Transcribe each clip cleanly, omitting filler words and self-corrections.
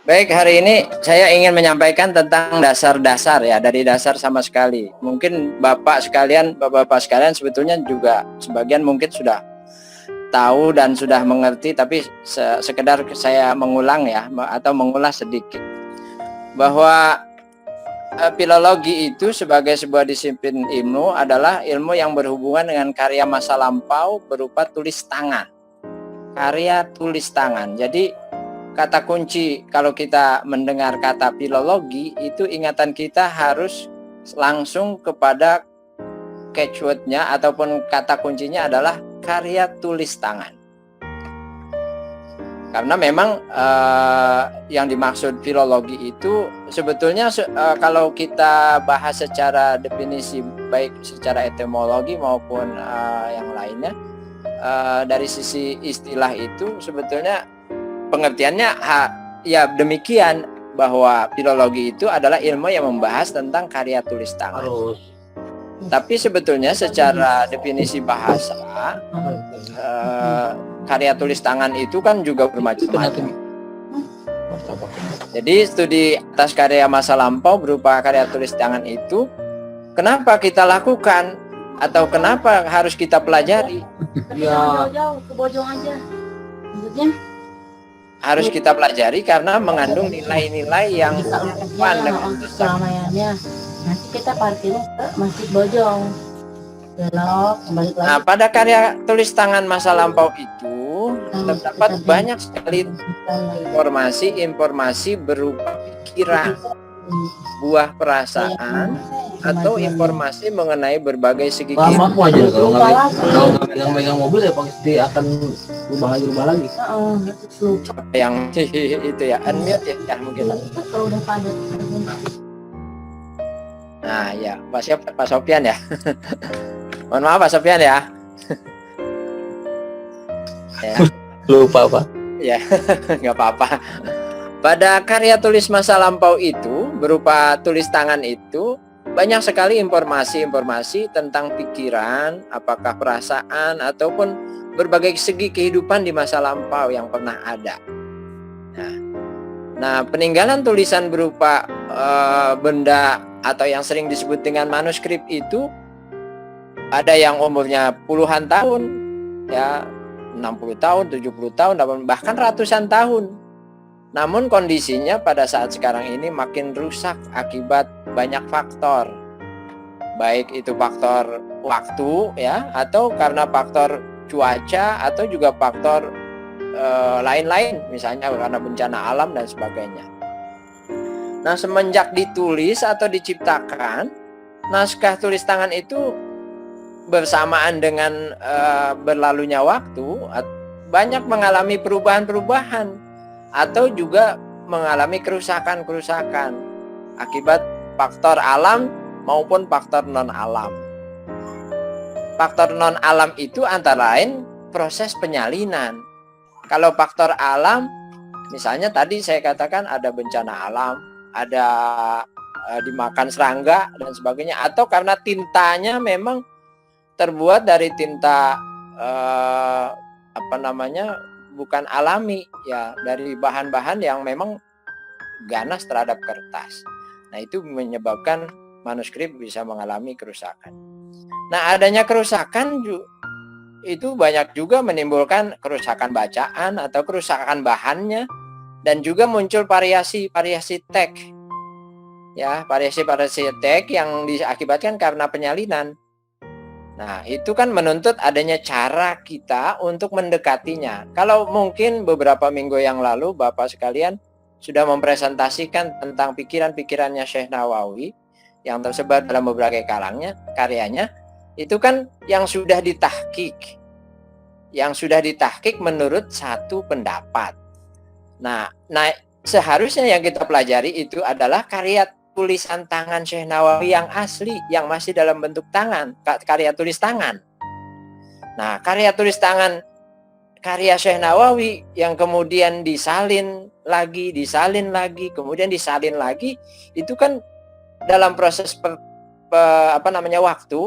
Baik, hari ini saya ingin menyampaikan tentang dasar-dasar ya, dari dasar sama sekali. Mungkin Bapak-Bapak sekalian sebetulnya juga sebagian mungkin sudah tahu dan sudah mengerti, tapi sekedar saya mengulang ya, atau mengulas sedikit. Bahwa filologi itu sebagai sebuah disiplin ilmu adalah ilmu yang berhubungan dengan karya masa lampau berupa tulis tangan. Karya tulis tangan. Jadi kata kunci kalau kita mendengar kata filologi itu ingatan kita harus langsung kepada catchwordnya ataupun kata kuncinya adalah karya tulis tangan. Karena memang yang dimaksud filologi itu sebetulnya kalau kita bahas secara definisi baik secara etimologi maupun yang lainnya, dari sisi istilah itu sebetulnya pengertiannya ya demikian, bahwa filologi itu adalah ilmu yang membahas tentang karya tulis tangan. Tapi sebetulnya secara definisi bahasa karya tulis tangan itu kan juga bermacam-macam. Jadi studi atas karya masa lampau berupa karya tulis tangan itu kenapa kita lakukan atau kenapa harus kita pelajari? Ya, jauh ke Bojong aja. Maksudnya harus kita pelajari karena mengandung nilai-nilai yang relevan dengan keramaiannya. Nanti kita parkirnya ke Masjid Bojong. Belok, kembali lagi. Nah, pada karya tulis tangan masa lampau itu terdapat banyak sekali informasi berupa pikiran, buah perasaan, atau informasi mengenai berbagai segi kehidupan. Aja kalau nggak megang mobil ya pasti akan berubah lagi. Yang itu ya unmute ya mungkin. Kalau udah padat. Nah ya Pak Sofian ya. Mohon maaf Pak Sofian ya. Ya. Lupa Pak. Ya nggak apa-apa. Pada karya tulis masa lampau itu berupa tulis tangan itu banyak sekali informasi-informasi tentang pikiran, apakah perasaan ataupun berbagai segi kehidupan di masa lampau yang pernah ada. Nah, peninggalan tulisan berupa benda atau yang sering disebut dengan manuskrip itu ada yang umurnya puluhan tahun, ya 60 tahun, 70 tahun, bahkan ratusan tahun. Namun kondisinya pada saat sekarang ini makin rusak akibat banyak faktor. Baik itu faktor waktu ya, atau karena faktor cuaca, atau juga faktor lain-lain, misalnya karena bencana alam dan sebagainya. Nah, semenjak ditulis atau diciptakan, naskah tulis tangan itu bersamaan dengan berlalunya waktu banyak mengalami perubahan-perubahan atau juga mengalami kerusakan-kerusakan akibat faktor alam maupun faktor non-alam. Faktor non-alam itu antara lain proses penyalinan. Kalau faktor alam, misalnya tadi saya katakan ada bencana alam, ada dimakan serangga dan sebagainya, atau karena tintanya memang terbuat dari tinta bukan alami ya, dari bahan-bahan yang memang ganas terhadap kertas. Nah, itu menyebabkan manuskrip bisa mengalami kerusakan. Nah, adanya kerusakan itu banyak juga menimbulkan kerusakan bacaan atau kerusakan bahannya, dan juga muncul variasi teks. Ya, variasi teks yang diakibatkan karena penyalinan. Nah, itu kan menuntut adanya cara kita untuk mendekatinya. Kalau mungkin beberapa minggu yang lalu Bapak sekalian sudah mempresentasikan tentang pikiran-pikirannya Syekh Nawawi yang tersebar dalam beberapa karyanya, itu kan yang sudah ditahqiq. Yang sudah ditahqiq menurut satu pendapat. Nah, seharusnya yang kita pelajari itu adalah karya tulisan tangan Syekh Nawawi yang asli, yang masih dalam bentuk tangan, karya tulis tangan. Nah, karya tulis tangan karya Syekh Nawawi yang kemudian disalin lagi, kemudian disalin lagi, itu kan dalam proses waktu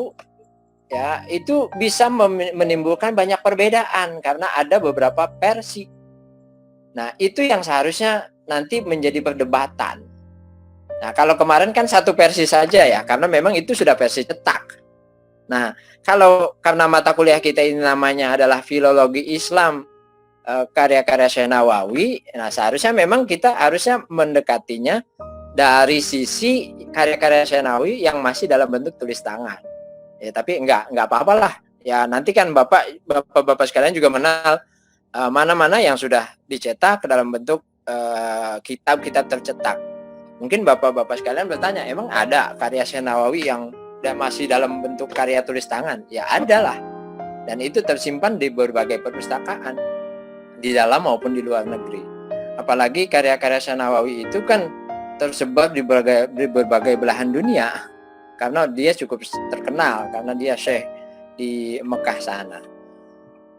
ya, itu bisa menimbulkan banyak perbedaan karena ada beberapa versi. Nah, itu yang seharusnya nanti menjadi perdebatan. Nah, kalau kemarin kan satu versi saja ya, karena memang itu sudah versi cetak. Nah, kalau karena mata kuliah kita ini namanya adalah Filologi Islam, karya-karya Syekh Nawawi, nah seharusnya memang kita harusnya mendekatinya dari sisi karya-karya Syekh Nawawi yang masih dalam bentuk tulis tangan. Ya, tapi enggak apa-apalah. Ya, nanti kan Bapak sekalian juga mengenal mana-mana yang sudah dicetak dalam bentuk kitab-kitab tercetak. Mungkin Bapak-bapak sekalian bertanya, emang ada karya Syekh Nawawi yang masih dalam bentuk karya tulis tangan? Ya ada lah. Dan itu tersimpan di berbagai perpustakaan, di dalam maupun di luar negeri. Apalagi karya-karya Syekh Nawawi itu kan tersebar di berbagai belahan dunia. Karena dia cukup terkenal, karena dia Syekh di Mekah sana.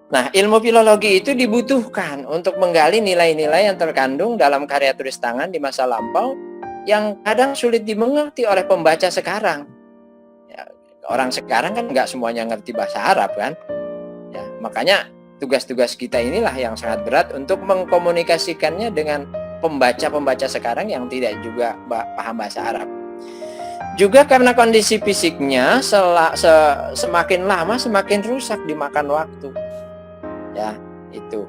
Nah, ilmu filologi itu dibutuhkan untuk menggali nilai-nilai yang terkandung dalam karya tulis tangan di masa lampau yang kadang sulit dimengerti oleh pembaca sekarang. Ya, orang sekarang kan nggak semuanya ngerti bahasa Arab kan. Ya, makanya tugas-tugas kita inilah yang sangat berat untuk mengkomunikasikannya dengan pembaca-pembaca sekarang yang tidak juga paham bahasa Arab. Juga karena kondisi fisiknya semakin lama semakin rusak dimakan waktu. Ya, itu.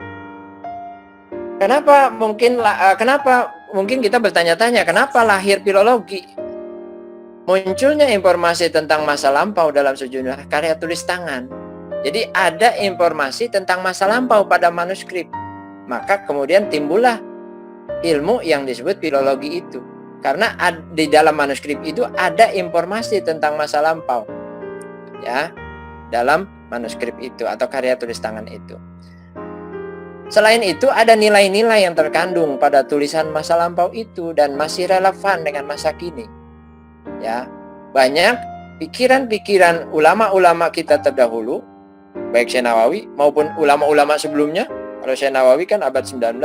Kenapa mungkin kita bertanya-tanya kenapa lahir filologi? Munculnya informasi tentang masa lampau dalam sejumlah karya tulis tangan. Jadi ada informasi tentang masa lampau pada manuskrip. Maka kemudian timbullah ilmu yang disebut filologi itu. Karena di dalam manuskrip itu ada informasi tentang masa lampau. Ya, dalam manuskrip itu atau karya tulis tangan itu. Selain itu ada nilai-nilai yang terkandung pada tulisan masa lampau itu dan masih relevan dengan masa kini. Ya, banyak pikiran-pikiran ulama-ulama kita terdahulu, baik Syekh Nawawi maupun ulama-ulama sebelumnya. Kalau Syekh Nawawi kan abad 19.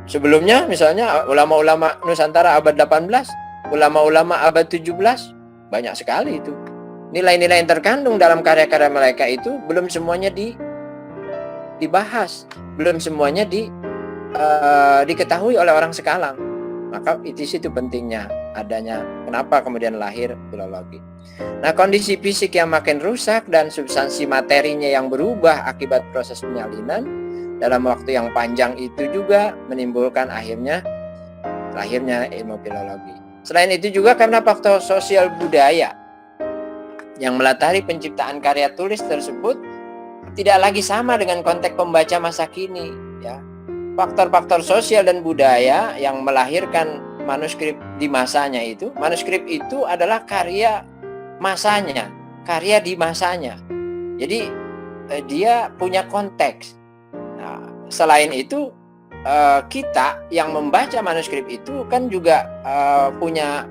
Sebelumnya misalnya ulama-ulama Nusantara abad 18, ulama-ulama abad 17, banyak sekali itu. Nilai-nilai yang terkandung dalam karya-karya mereka itu belum semuanya dibahas, belum semuanya diketahui oleh orang sekarang. Maka itu pentingnya adanya kenapa kemudian lahir filologi. Nah, kondisi fisik yang makin rusak dan substansi materinya yang berubah akibat proses penyalinan dalam waktu yang panjang itu juga menimbulkan lahirnya ilmu filologi. Selain itu juga karena faktor sosial budaya yang melatari penciptaan karya tulis tersebut tidak lagi sama dengan konteks pembaca masa kini, ya. Faktor-faktor sosial dan budaya yang melahirkan manuskrip di masanya itu, manuskrip itu adalah karya masanya, karya di masanya. Jadi dia punya konteks. Nah, selain itu kita yang membaca manuskrip itu kan juga punya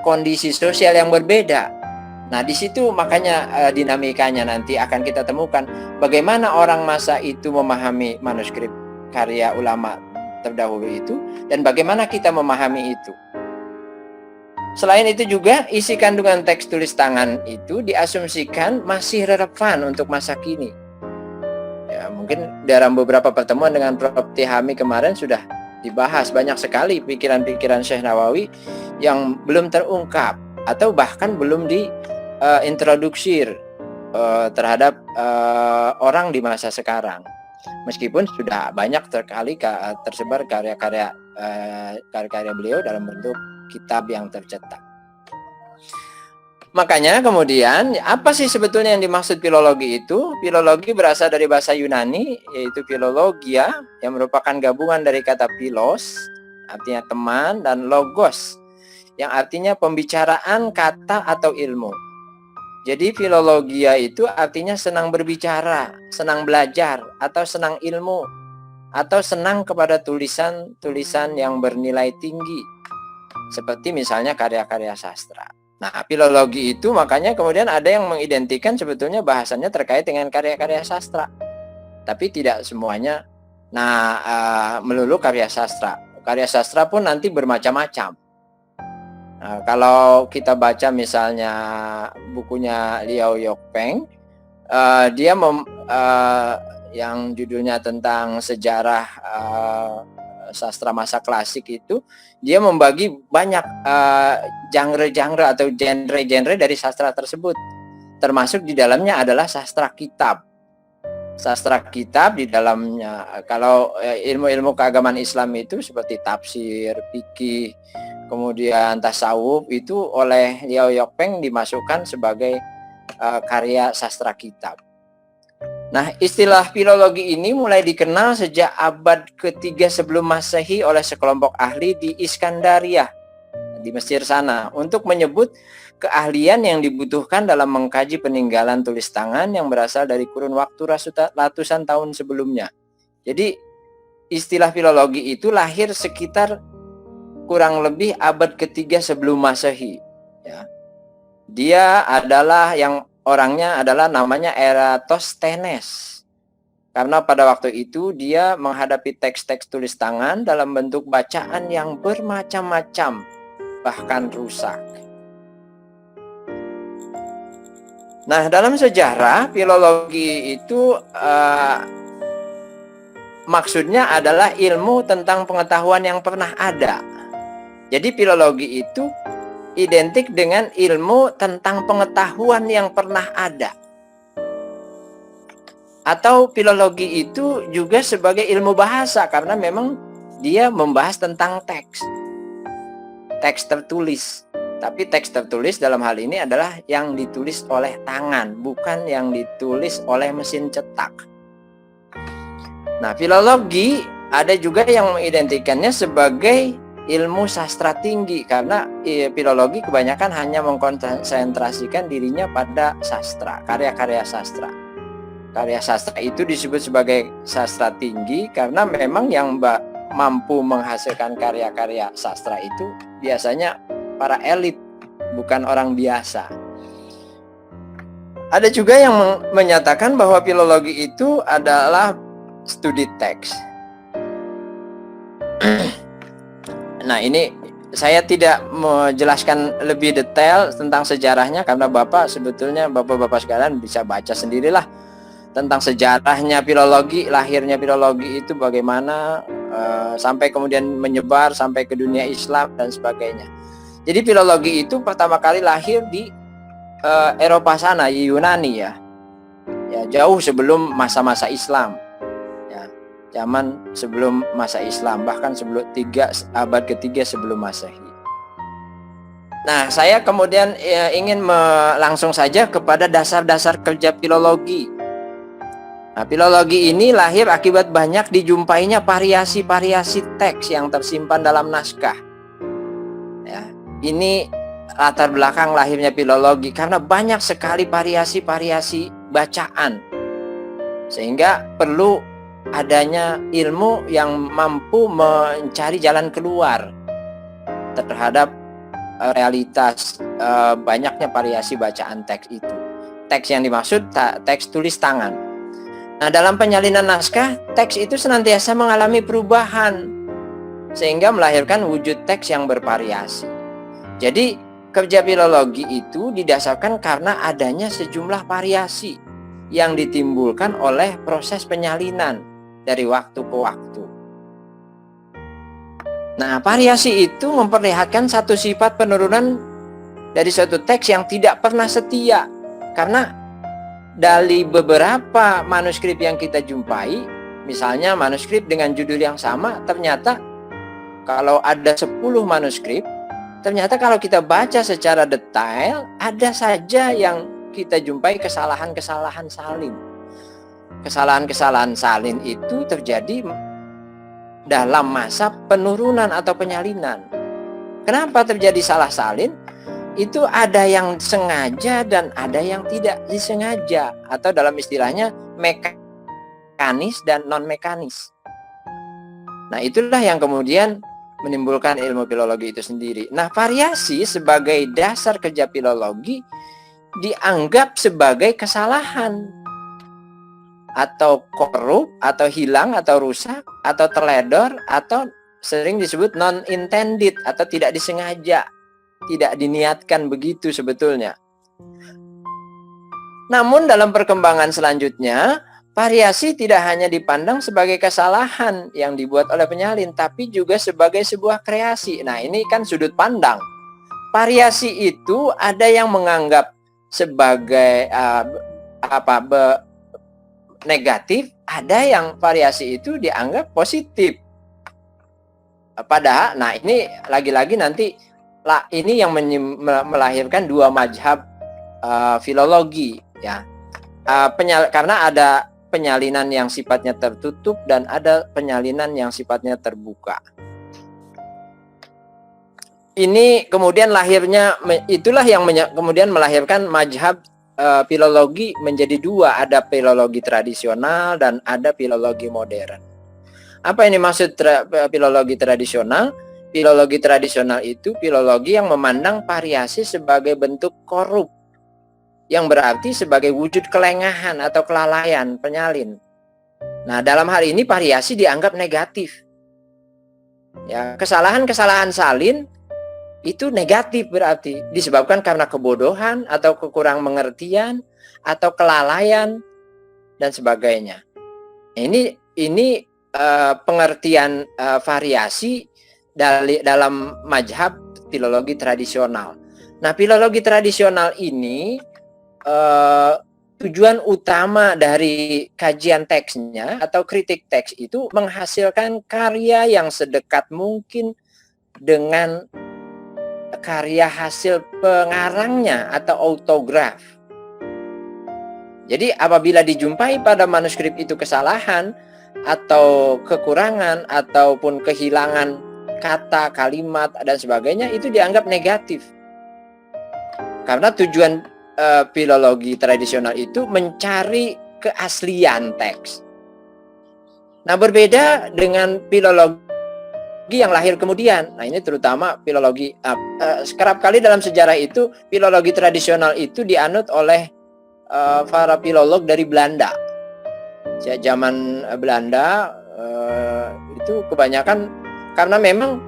kondisi sosial yang berbeda. Nah, di situ makanya dinamikanya nanti akan kita temukan bagaimana orang masa itu memahami manuskrip karya ulama terdahulu itu dan bagaimana kita memahami itu. Selain itu juga isi kandungan teks tulis tangan itu diasumsikan masih relevan untuk masa kini. Ya, mungkin dalam beberapa pertemuan dengan Prof. Tihami kemarin sudah dibahas banyak sekali pikiran-pikiran Syekh Nawawi yang belum terungkap atau bahkan belum diintroduksir terhadap orang di masa sekarang. Meskipun sudah banyak tersebar karya-karya beliau dalam bentuk kitab yang tercetak. Makanya kemudian apa sih sebetulnya yang dimaksud filologi itu? Filologi berasal dari bahasa Yunani yaitu filologia yang merupakan gabungan dari kata philos artinya teman dan logos yang artinya pembicaraan, kata atau ilmu. Jadi filologia itu artinya senang berbicara, senang belajar, atau senang ilmu, atau senang kepada tulisan-tulisan yang bernilai tinggi, seperti misalnya karya-karya sastra. Nah, filologi itu makanya kemudian ada yang mengidentikan sebetulnya bahasannya terkait dengan karya-karya sastra, tapi tidak semuanya. Nah, melulu karya sastra. Karya sastra pun nanti bermacam-macam. Nah, kalau kita baca misalnya bukunya Liao Yokpeng, dia yang judulnya tentang sejarah sastra masa klasik itu, dia membagi banyak genre-genre atau genre-genre dari sastra tersebut. Termasuk di dalamnya adalah sastra kitab. Sastra kitab di dalamnya, kalau ilmu-ilmu keagamaan Islam itu seperti tafsir, fikih, kemudian tasawuf, itu oleh Liao Yokpeng dimasukkan sebagai karya sastra kitab. Nah, istilah filologi ini mulai dikenal sejak abad ketiga sebelum Masehi oleh sekelompok ahli di Iskandaria, di Mesir sana, untuk menyebut keahlian yang dibutuhkan dalam mengkaji peninggalan tulis tangan yang berasal dari kurun waktu ratusan tahun sebelumnya. Jadi, istilah filologi itu lahir sekitar kurang lebih abad ketiga sebelum Masehi. Ya. Dia adalah orangnya adalah namanya Eratosthenes. Karena pada waktu itu dia menghadapi teks-teks tulis tangan dalam bentuk bacaan yang bermacam-macam, bahkan rusak. Nah, dalam sejarah filologi itu maksudnya adalah ilmu tentang pengetahuan yang pernah ada. Jadi filologi itu identik dengan ilmu tentang pengetahuan yang pernah ada. Atau filologi itu juga sebagai ilmu bahasa, karena memang dia membahas tentang teks tertulis. Tapi teks tertulis dalam hal ini adalah yang ditulis oleh tangan, bukan yang ditulis oleh mesin cetak. Nah, filologi ada juga yang mengidentikannya sebagai ilmu sastra tinggi, karena filologi kebanyakan hanya mengkonsentrasikan dirinya pada sastra, karya-karya sastra. Karya sastra itu disebut sebagai sastra tinggi karena memang yang mampu menghasilkan karya-karya sastra itu biasanya para elit, bukan orang biasa. Ada juga yang menyatakan bahwa filologi itu adalah studi teks. Nah, ini saya tidak menjelaskan lebih detail tentang sejarahnya karena sebetulnya Bapak-bapak sekalian bisa baca sendirilah tentang sejarahnya filologi, lahirnya filologi itu bagaimana sampai kemudian menyebar sampai ke dunia Islam dan sebagainya. Jadi filologi itu pertama kali lahir di Eropa sana, Yunani ya. Jauh sebelum masa-masa Islam. Ya, zaman sebelum masa Islam, bahkan sebelum abad ketiga sebelum Masehi. Nah, saya kemudian ingin langsung saja kepada dasar-dasar kerja filologi. Nah, filologi ini lahir akibat banyak dijumpainya variasi-variasi teks yang tersimpan dalam naskah. Ya, ini latar belakang lahirnya filologi karena banyak sekali variasi-variasi bacaan. Sehingga perlu adanya ilmu yang mampu mencari jalan keluar terhadap realitas banyaknya variasi bacaan teks itu. Teks yang dimaksud teks tulis tangan. Nah, dalam penyalinan naskah, teks itu senantiasa mengalami perubahan sehingga melahirkan wujud teks yang bervariasi. Jadi, kerja filologi itu didasarkan karena adanya sejumlah variasi yang ditimbulkan oleh proses penyalinan dari waktu ke waktu. Nah, variasi itu memperlihatkan satu sifat penurunan dari suatu teks yang tidak pernah setia. Karena dari beberapa manuskrip yang kita jumpai, misalnya manuskrip dengan judul yang sama, ternyata kalau ada 10 manuskrip, ternyata kalau kita baca secara detail, ada saja yang kita jumpai kesalahan-kesalahan salin. Kesalahan-kesalahan salin itu terjadi dalam masa penurunan atau penyalinan. Kenapa terjadi salah salin? Itu ada yang sengaja dan ada yang tidak disengaja, atau dalam istilahnya mekanis dan non-mekanis. Nah, itulah yang kemudian menimbulkan ilmu filologi itu sendiri. Nah, variasi sebagai dasar kerja filologi dianggap sebagai kesalahan atau korup atau hilang atau rusak atau teledor atau sering disebut non-intended atau tidak disengaja, tidak diniatkan begitu sebetulnya. Namun dalam perkembangan selanjutnya, variasi tidak hanya dipandang sebagai kesalahan yang dibuat oleh penyalin, tapi juga sebagai sebuah kreasi. Nah, ini kan sudut pandang. Variasi itu ada yang menganggap sebagai negatif, ada yang variasi itu dianggap positif. Padahal, nah ini lagi-lagi nanti ini yang melahirkan dua mazhab filologi, ya. Karena ada penyalinan yang sifatnya tertutup dan ada penyalinan yang sifatnya terbuka. Ini kemudian lahirnya, itulah yang kemudian melahirkan mazhab filologi menjadi dua, ada filologi tradisional dan ada filologi modern. Apa ini maksud filologi tradisional? Filologi tradisional itu filologi yang memandang variasi sebagai bentuk korup, yang berarti sebagai wujud kelengahan atau kelalaian penyalin. Nah, dalam hal ini variasi dianggap negatif. Ya, kesalahan-kesalahan salin itu negatif, berarti disebabkan karena kebodohan atau kekurang mengertian atau kelalaian dan sebagainya. Ini pengertian variasi dalam mazhab filologi tradisional. Nah, filologi tradisional ini tujuan utama dari kajian teksnya atau kritik teks itu menghasilkan karya yang sedekat mungkin dengan karya hasil pengarangnya atau autograf. Jadi apabila dijumpai pada manuskrip itu kesalahan atau kekurangan ataupun kehilangan kata, kalimat dan sebagainya, itu dianggap negatif. Karena tujuan filologi tradisional itu mencari keaslian teks. Nah, berbeda dengan filologi yang lahir kemudian. Nah, ini terutama filologi kerap kali dalam sejarah itu filologi tradisional itu dianut oleh para filolog dari Belanda. Sejak zaman Belanda itu kebanyakan karena memang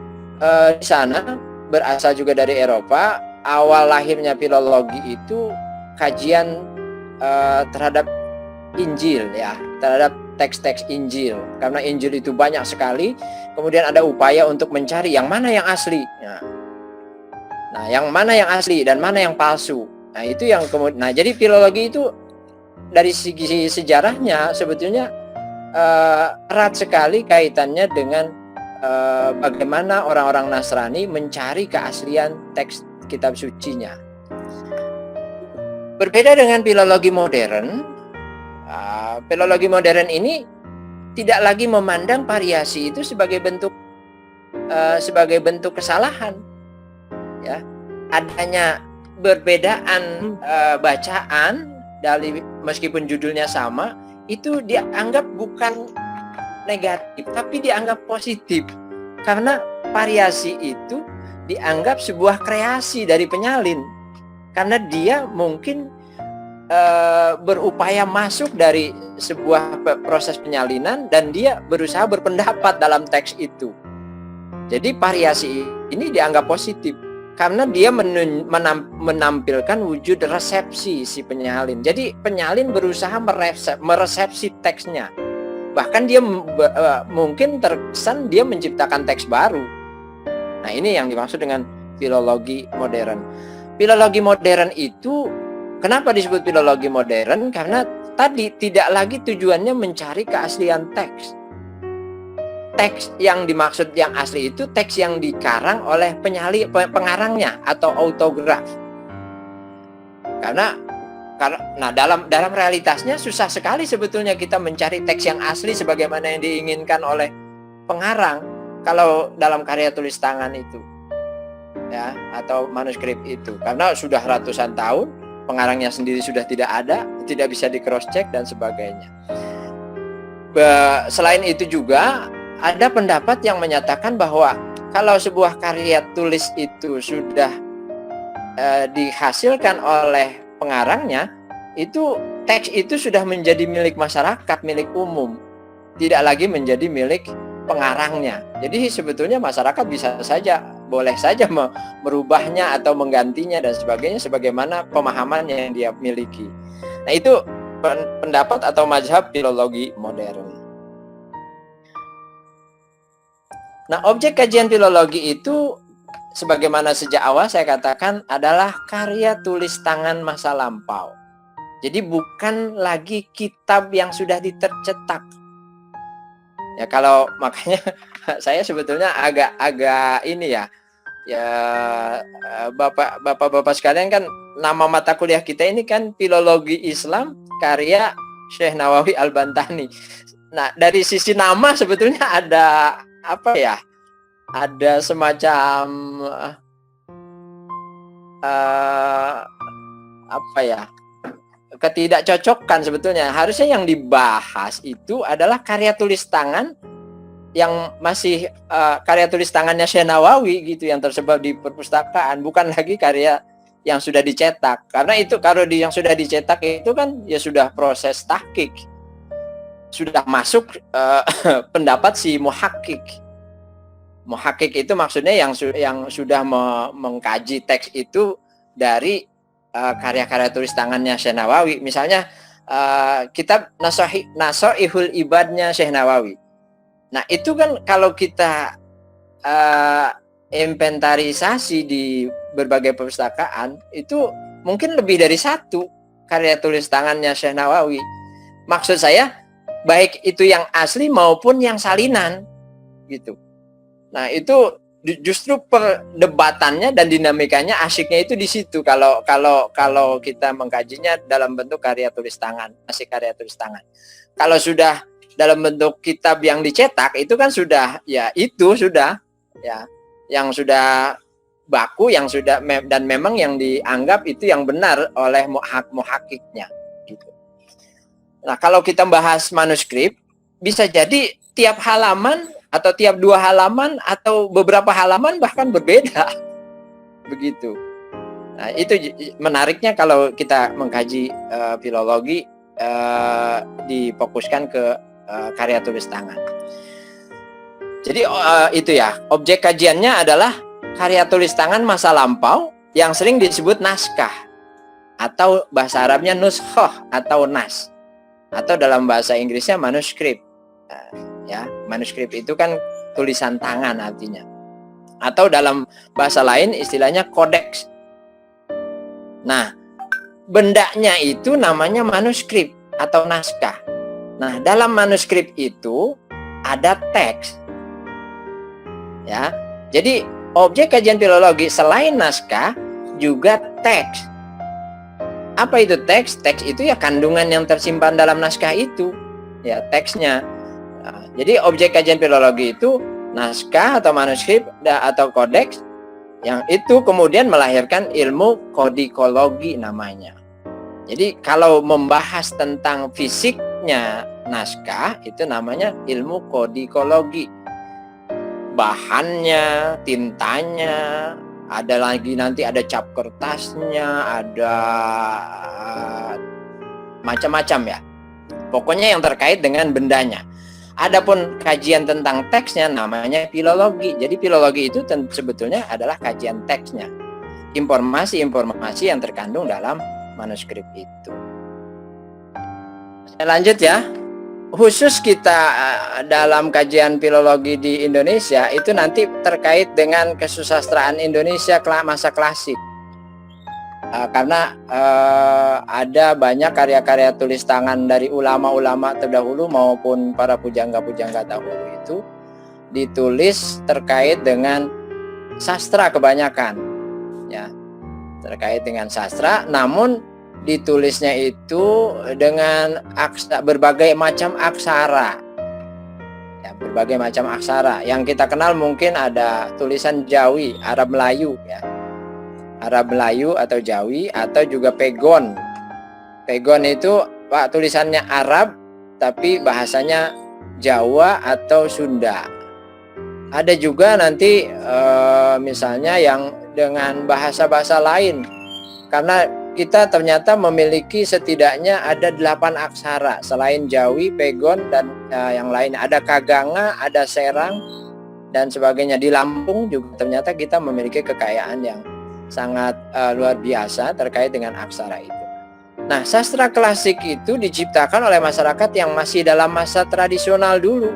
di sana berasal juga dari Eropa. Awal lahirnya filologi itu kajian terhadap Injil, ya, terhadap teks-teks Injil. Karena Injil itu banyak sekali, kemudian ada upaya untuk mencari yang mana yang asli. Nah, yang mana yang asli dan mana yang palsu. Nah, itu yang kemudian. Nah, jadi filologi itu dari segi sejarahnya sebetulnya erat sekali kaitannya dengan bagaimana orang-orang Nasrani mencari keaslian teks kitab sucinya. Berbeda dengan filologi modern, filologi modern ini tidak lagi memandang variasi itu sebagai bentuk kesalahan. Ya, adanya perbedaan bacaan dari meskipun judulnya sama, itu dianggap bukan negatif, tapi dianggap positif. Karena variasi itu dianggap sebuah kreasi dari penyalin. Karena dia mungkin berupaya masuk dari sebuah proses penyalinan dan dia berusaha berpendapat dalam teks itu. Jadi variasi ini dianggap positif karena dia menampilkan wujud resepsi si penyalin. Jadi penyalin berusaha meresepsi teksnya. Bahkan dia mungkin terkesan dia menciptakan teks baru. Nah, ini yang dimaksud dengan filologi modern. Filologi modern itu kenapa disebut filologi modern? Karena tadi tidak lagi tujuannya mencari keaslian teks. Teks yang dimaksud yang asli itu teks yang dikarang oleh pengarangnya atau autograf. Karena dalam realitasnya susah sekali sebetulnya kita mencari teks yang asli sebagaimana yang diinginkan oleh pengarang kalau dalam karya tulis tangan itu, ya, atau manuskrip itu, karena sudah ratusan tahun pengarangnya sendiri sudah tidak ada, tidak bisa di cross check dan sebagainya. Selain itu juga ada pendapat yang menyatakan bahwa kalau sebuah karya tulis itu sudah dihasilkan oleh pengarangnya, itu teks itu sudah menjadi milik masyarakat, milik umum, tidak lagi menjadi milik pengarangnya. Jadi sebetulnya masyarakat boleh saja merubahnya atau menggantinya dan sebagainya sebagaimana pemahaman yang dia miliki. Nah, itu pendapat atau mazhab filologi modern. Nah, objek kajian filologi itu sebagaimana sejak awal saya katakan adalah karya tulis tangan masa lampau. Jadi bukan lagi kitab yang sudah ditercetak. Ya kalau makanya saya sebetulnya agak ini ya Bapak sekalian, kan nama mata kuliah kita ini kan Filologi Islam karya Syekh Nawawi Al-Bantani. Nah, dari sisi nama sebetulnya ada apa ya? Ada semacam apa ya? Ketidakcocokan sebetulnya. Harusnya yang dibahas itu adalah karya tulis tangan yang masih karya tulis tangannya Syekh Nawawi gitu yang tersebar di perpustakaan, bukan lagi karya yang sudah dicetak. Karena itu kalau yang sudah dicetak itu kan ya sudah proses tahqiq. Sudah masuk pendapat si muhakkik. Muhakkik itu maksudnya yang sudah mengkaji teks itu dari karya-karya tulis tangannya Syekh Nawawi. Misalnya kitab Nasoihul Ibadnya Syekh Nawawi. Nah, itu kan kalau kita inventarisasi di berbagai perpustakaan, itu mungkin lebih dari satu karya tulis tangannya Syekh Nawawi. Maksud saya, baik itu yang asli maupun yang salinan, gitu. Nah, itu justru perdebatannya dan dinamikanya asyiknya itu di situ. Kalau kita mengkajinya dalam bentuk karya tulis tangan, masih karya tulis tangan. Kalau sudah dalam bentuk kitab yang dicetak itu kan sudah ya yang sudah baku, yang sudah dan memang yang dianggap itu yang benar oleh muhakkiknya gitu. Nah, kalau kita bahas manuskrip bisa jadi tiap halaman atau tiap 2 halaman atau beberapa halaman bahkan berbeda begitu. Nah, itu menariknya kalau kita mengkaji filologi difokuskan ke karya tulis tangan. Jadi itu ya, objek kajiannya adalah karya tulis tangan masa lampau yang sering disebut naskah atau bahasa Arabnya nuskhoh atau nas, atau dalam bahasa Inggrisnya manuskrip. Ya, manuskrip itu kan tulisan tangan artinya. Atau dalam bahasa lain istilahnya kodeks. Nah, bendanya itu namanya manuskrip atau naskah. Nah, dalam manuskrip itu ada teks. Ya. Jadi, objek kajian filologi selain naskah juga teks. Apa itu teks? Teks itu ya kandungan yang tersimpan dalam naskah itu. Ya, teksnya. Nah, jadi, objek kajian filologi itu naskah atau manuskrip atau kodeks yang itu kemudian melahirkan ilmu kodikologi namanya. Jadi kalau membahas tentang fisiknya naskah itu namanya ilmu kodikologi. Bahannya, tintanya, ada lagi nanti ada cap kertasnya, ada macam-macam ya. Pokoknya yang terkait dengan bendanya. Adapun kajian tentang teksnya namanya filologi. Jadi filologi itu sebetulnya adalah kajian teksnya. Informasi-informasi yang terkandung dalam manuskrip itu. Saya lanjut ya. Khusus kita dalam kajian filologi di Indonesia itu nanti terkait dengan kesusastraan Indonesia masa klasik. Karena ada banyak karya-karya tulis tangan dari ulama-ulama terdahulu maupun para pujangga-pujangga dahulu itu ditulis terkait dengan sastra kebanyakan. Ya. Terkait dengan sastra, namun ditulisnya itu dengan berbagai macam aksara. Ya, berbagai macam aksara. Yang kita kenal mungkin ada tulisan Jawi, Arab Melayu ya. Arab Melayu atau Jawi atau juga pegon. Pegon itu tulisannya Arab tapi bahasanya Jawa atau Sunda. Ada juga nanti misalnya yang dengan bahasa-bahasa lain, karena kita ternyata memiliki setidaknya ada 8 aksara selain Jawi, pegon dan yang lain. Ada Kaganga, ada Serang dan sebagainya. Di Lampung juga ternyata kita memiliki kekayaan yang sangat luar biasa terkait dengan aksara itu. Nah, sastra klasik itu diciptakan oleh masyarakat yang masih dalam masa tradisional dulu.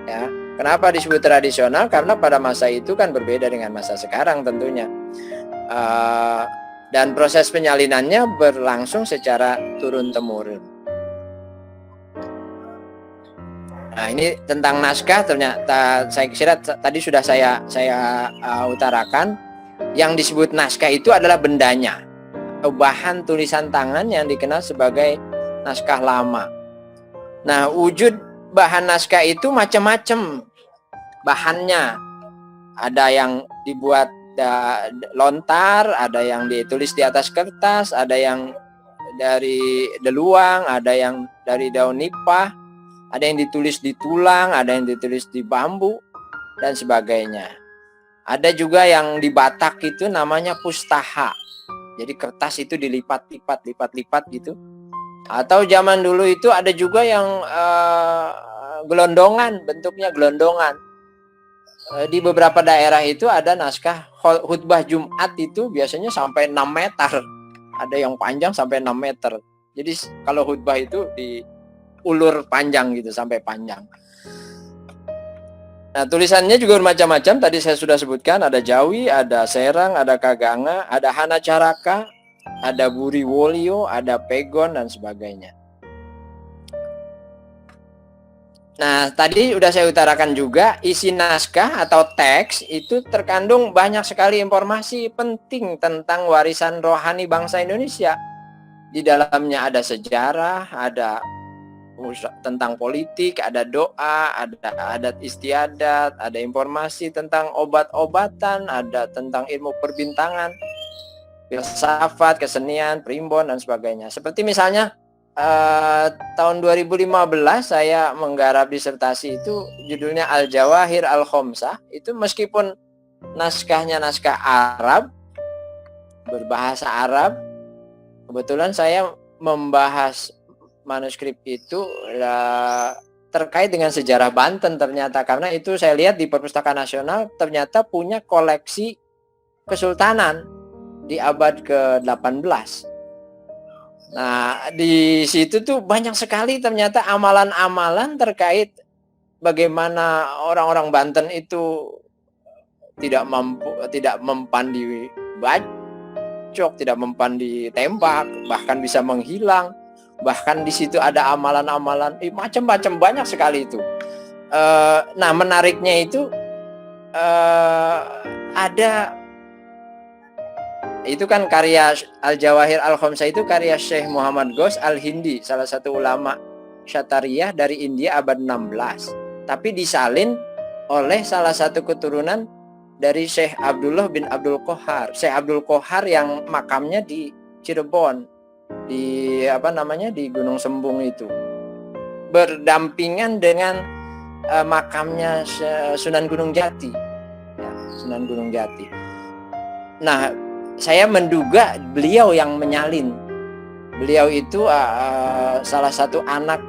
Ya, kenapa disebut tradisional? Karena pada masa itu kan berbeda dengan masa sekarang tentunya. Dan proses penyalinannya berlangsung secara turun-temurun. Nah, ini tentang naskah, ternyata saya kira tadi sudah saya utarakan. Yang disebut naskah itu adalah bendanya, bahan tulisan tangan yang dikenal sebagai naskah lama. Nah, wujud bahan naskah itu macam-macam bahannya. Ada yang dibuat lontar, ada yang ditulis di atas kertas, ada yang dari deluang, ada yang dari daun nipah, ada yang ditulis di tulang, ada yang ditulis di bambu, dan sebagainya. Ada juga yang di Batak itu namanya pustaha. Jadi kertas itu dilipat-lipat gitu. Atau zaman dulu itu ada juga yang gelondongan, bentuknya gelondongan. Di beberapa daerah itu ada naskah khutbah Jumat itu biasanya sampai 6 meter. Ada yang panjang sampai 6 meter. Jadi kalau khutbah itu diulur panjang gitu, sampai panjang. Nah, tulisannya juga macam-macam. Tadi saya sudah sebutkan, ada Jawi, ada Serang, ada Kaganga, ada Hana Caraka, ada Buri Wolio, ada Pegon, dan sebagainya. Nah, tadi sudah saya utarakan juga, isi naskah atau teks itu terkandung banyak sekali informasi penting tentang warisan rohani bangsa Indonesia. Di dalamnya ada sejarah, ada tentang politik, ada doa, ada adat istiadat, ada informasi tentang obat-obatan, ada tentang ilmu perbintangan, filsafat, kesenian, primbon, dan sebagainya. Seperti misalnya tahun 2015 saya menggarap disertasi itu judulnya Al-Jawahir Al-Khomsah. Itu meskipun naskahnya naskah Arab, berbahasa Arab, kebetulan saya membahas manuskrip itu terkait dengan sejarah Banten ternyata, karena itu saya lihat di Perpustakaan Nasional ternyata punya koleksi kesultanan di abad ke-18. Nah, di situ tuh banyak sekali ternyata amalan-amalan terkait bagaimana orang-orang Banten itu tidak mempan dibacok, tidak mempan ditembak, bahkan bisa menghilang. Bahkan di situ ada amalan-amalan macam-macam, banyak sekali itu. Nah, menariknya itu ada itu kan karya Al-Jawahir Al-Khomsah itu karya Syekh Muhammad Ghaus Al-Hindi, salah satu ulama Syatariyah dari India abad 16. Tapi disalin oleh salah satu keturunan dari Syekh Abdullah bin Abdul Qohar. Syekh Abdul Qohar yang makamnya di Cirebon, di di Gunung Sembung itu, berdampingan dengan makamnya Sunan Gunung Jati, ya, Sunan Gunung Jati. Nah, saya menduga beliau yang menyalin. Beliau itu salah satu anak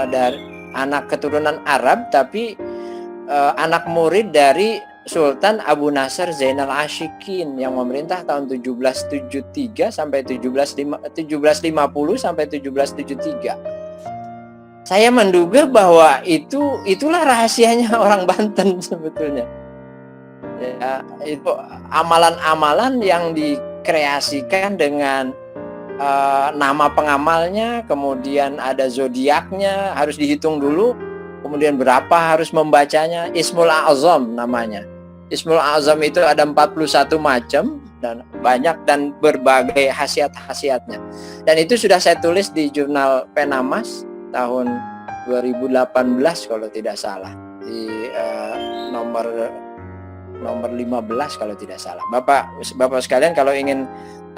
dari anak keturunan Arab, tapi anak murid dari Sultan Abu Nasr Zainal Ashikin yang memerintah tahun 1773 sampai 1750 sampai 1773. Saya menduga bahwa itulah rahasianya orang Banten sebetulnya. Ya, itu amalan-amalan yang dikreasikan dengan nama pengamalnya, kemudian ada zodiaknya, harus dihitung dulu, kemudian berapa harus membacanya. Ismul A'zam namanya. Ismul A'zam itu ada 41 macam dan banyak dan berbagai khasiat-khasiatnya. Dan itu sudah saya tulis di jurnal Penamas tahun 2018 kalau tidak salah, di nomor 15 kalau tidak salah. Bapak sekalian kalau ingin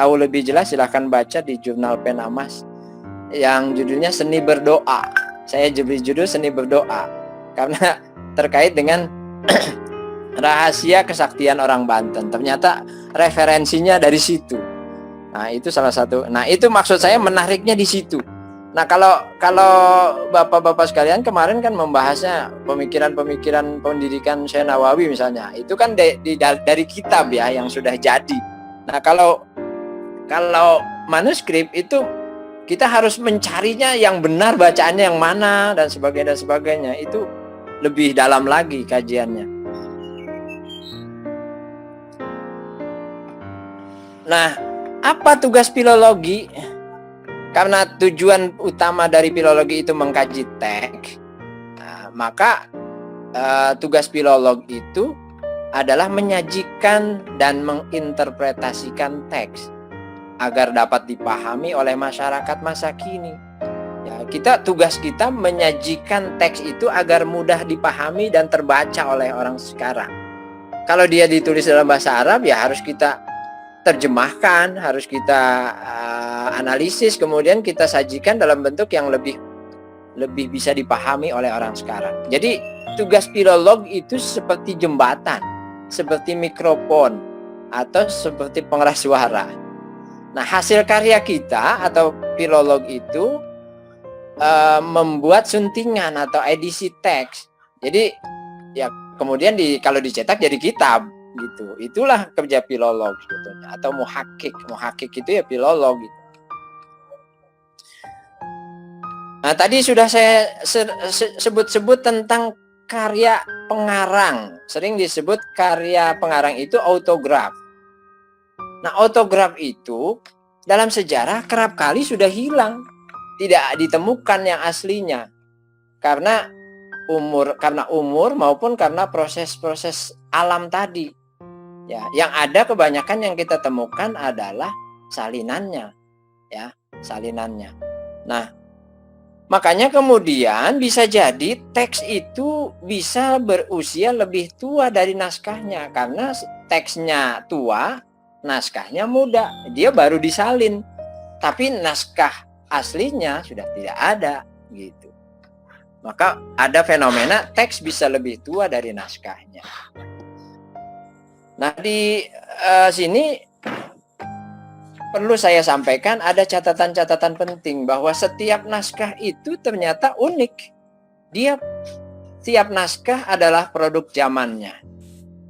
tahu lebih jelas silahkan baca di jurnal Penamas yang judulnya Seni Berdoa. Saya beri judul Seni Berdoa karena terkait dengan rahasia kesaktian orang Banten. Ternyata referensinya dari situ. Nah, itu salah satu. Nah, itu maksud saya menariknya di situ. Nah, kalau bapak-bapak sekalian kemarin kan membahasnya pemikiran-pemikiran pendidikan Syekh Nawawi misalnya, itu kan dari kitab ya yang sudah jadi. Nah, kalau manuskrip itu kita harus mencarinya yang benar, bacaannya yang mana dan sebagainya. Itu lebih dalam lagi kajiannya. Nah, apa tugas filologi? Karena tujuan utama dari filologi itu mengkaji teks, maka tugas filolog itu adalah menyajikan dan menginterpretasikan teks agar dapat dipahami oleh masyarakat masa kini. Ya, tugas kita menyajikan teks itu agar mudah dipahami dan terbaca oleh orang sekarang. Kalau dia ditulis dalam bahasa Arab, ya harus kita terjemahkan, harus kita analisis, kemudian kita sajikan dalam bentuk yang lebih bisa dipahami oleh orang sekarang. Jadi tugas filolog itu seperti jembatan, seperti mikrofon, atau seperti pengeras suara. Nah, hasil karya kita atau filolog itu membuat suntingan atau edisi teks. Jadi ya kemudian kalau dicetak jadi kitab gitu. Itulah kerja filolog sebetulnya, atau muhakik. Muhakik itu ya filolog gitu. Nah, tadi sudah saya sebut-sebut tentang karya pengarang. Sering disebut karya pengarang itu autograf. Nah, autograf itu dalam sejarah kerap kali sudah hilang, tidak ditemukan yang aslinya karena umur maupun karena proses-proses alam tadi. Ya, yang ada kebanyakan yang kita temukan adalah salinannya, ya, salinannya. Nah, makanya kemudian bisa jadi teks itu bisa berusia lebih tua dari naskahnya karena teksnya tua, naskahnya muda, dia baru disalin, tapi naskah aslinya sudah tidak ada gitu. Maka ada fenomena teks bisa lebih tua dari naskahnya. Nah, di sini perlu saya sampaikan ada catatan-catatan penting bahwa setiap naskah itu ternyata unik. Tiap naskah adalah produk zamannya.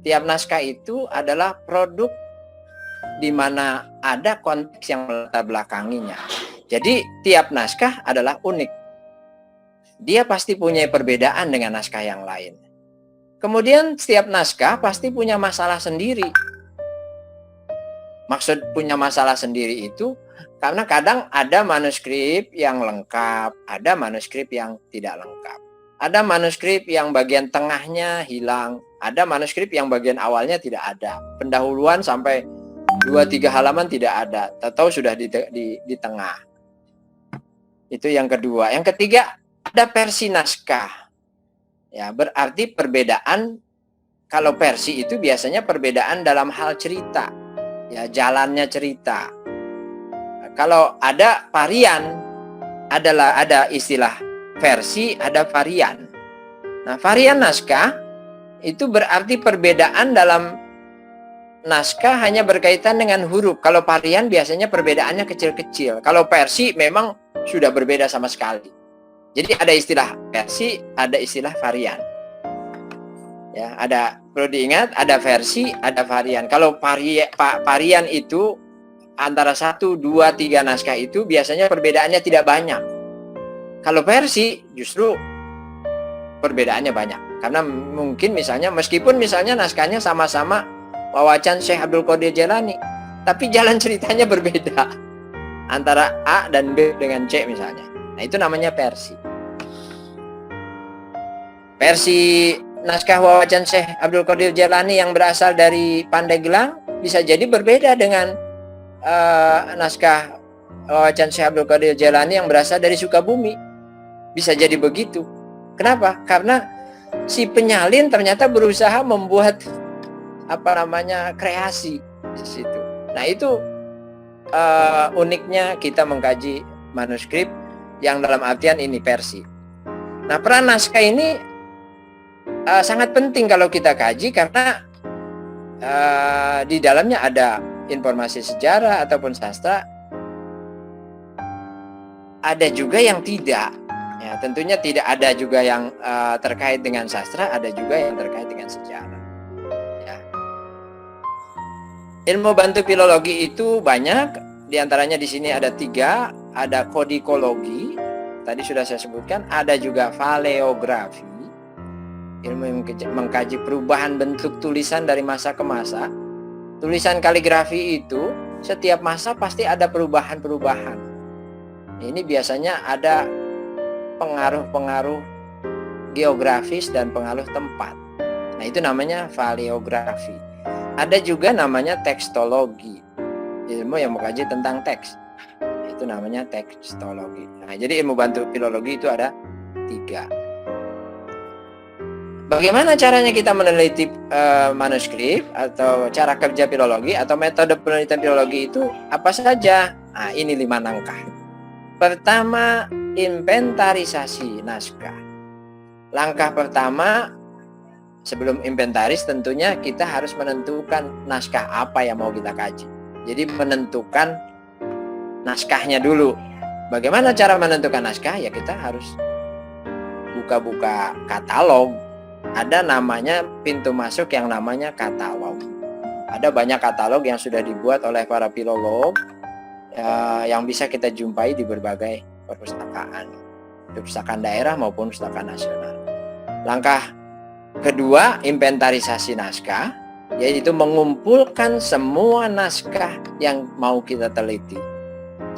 Tiap naskah itu adalah produk di mana ada konteks yang melatar belakanginya. Jadi tiap naskah adalah unik. Dia pasti punya perbedaan dengan naskah yang lain. Kemudian setiap naskah pasti punya masalah sendiri. Maksud punya masalah sendiri itu karena kadang ada manuskrip yang lengkap, ada manuskrip yang tidak lengkap. Ada manuskrip yang bagian tengahnya hilang, ada manuskrip yang bagian awalnya tidak ada. Pendahuluan sampai 2-3 halaman tidak ada, atau sudah di tengah. Itu yang kedua. Yang ketiga, ada versi naskah. Ya, berarti perbedaan, kalau versi itu biasanya perbedaan dalam hal cerita. Ya, jalannya cerita. Kalau ada varian, ada istilah versi, ada varian. Nah, varian naskah itu berarti perbedaan dalam naskah hanya berkaitan dengan huruf. Kalau varian biasanya perbedaannya kecil-kecil. Kalau versi memang sudah berbeda sama sekali. Jadi ada istilah versi, ada istilah varian. Ya, perlu diingat, ada versi, ada varian. Kalau varian itu antara 1, 2, 3 naskah itu biasanya perbedaannya tidak banyak. Kalau versi justru perbedaannya banyak. Karena mungkin misalnya meskipun misalnya naskahnya sama-sama wawacan Syekh Abdul Qadir Jailani, tapi jalan ceritanya berbeda antara A dan B dengan C misalnya. Nah, itu namanya versi. Versi naskah wawacan Syekh Abdul Qadir Jailani yang berasal dari Pandeglang bisa jadi berbeda dengan naskah wawacan Syekh Abdul Qadir Jailani yang berasal dari Sukabumi. Bisa jadi begitu. Kenapa? Karena si penyalin ternyata berusaha membuat kreasi di situ. Nah, itu uniknya kita mengkaji manuskrip yang dalam artian ini versi. Nah, peran naskah ini sangat penting kalau kita kaji karena di dalamnya ada informasi sejarah ataupun sastra. Ada juga yang tidak. Ya, tentunya tidak ada juga yang terkait dengan sastra, ada juga yang terkait dengan sejarah. Ya. Ilmu bantu filologi itu banyak, diantaranya di sini ada 3, ada kodikologi, tadi sudah saya sebutkan, ada juga paleografi, ilmu mengkaji perubahan bentuk tulisan dari masa ke masa. Tulisan kaligrafi itu setiap masa pasti ada perubahan-perubahan. Ini biasanya ada pengaruh-pengaruh geografis dan pengaruh tempat. Nah, itu namanya paleografi. Ada juga namanya tekstologi, ilmu yang mengkaji tentang teks. Itu namanya tekstologi. Nah, jadi ilmu bantu filologi itu ada 3. Bagaimana caranya kita meneliti manuskrip atau cara kerja filologi atau metode penelitian filologi itu apa saja? Nah, ini 5 langkah. Pertama, inventarisasi naskah. Langkah pertama, sebelum inventaris tentunya kita harus menentukan naskah apa yang mau kita kaji. Jadi menentukan naskahnya dulu. Bagaimana cara menentukan naskah? Ya kita harus buka-buka katalog. Ada namanya pintu masuk yang namanya katalog. Ada banyak katalog yang sudah dibuat oleh para filolog yang bisa kita jumpai di berbagai perpustakaan daerah maupun perpustakaan nasional. Langkah kedua, inventarisasi naskah, yaitu mengumpulkan semua naskah yang mau kita teliti.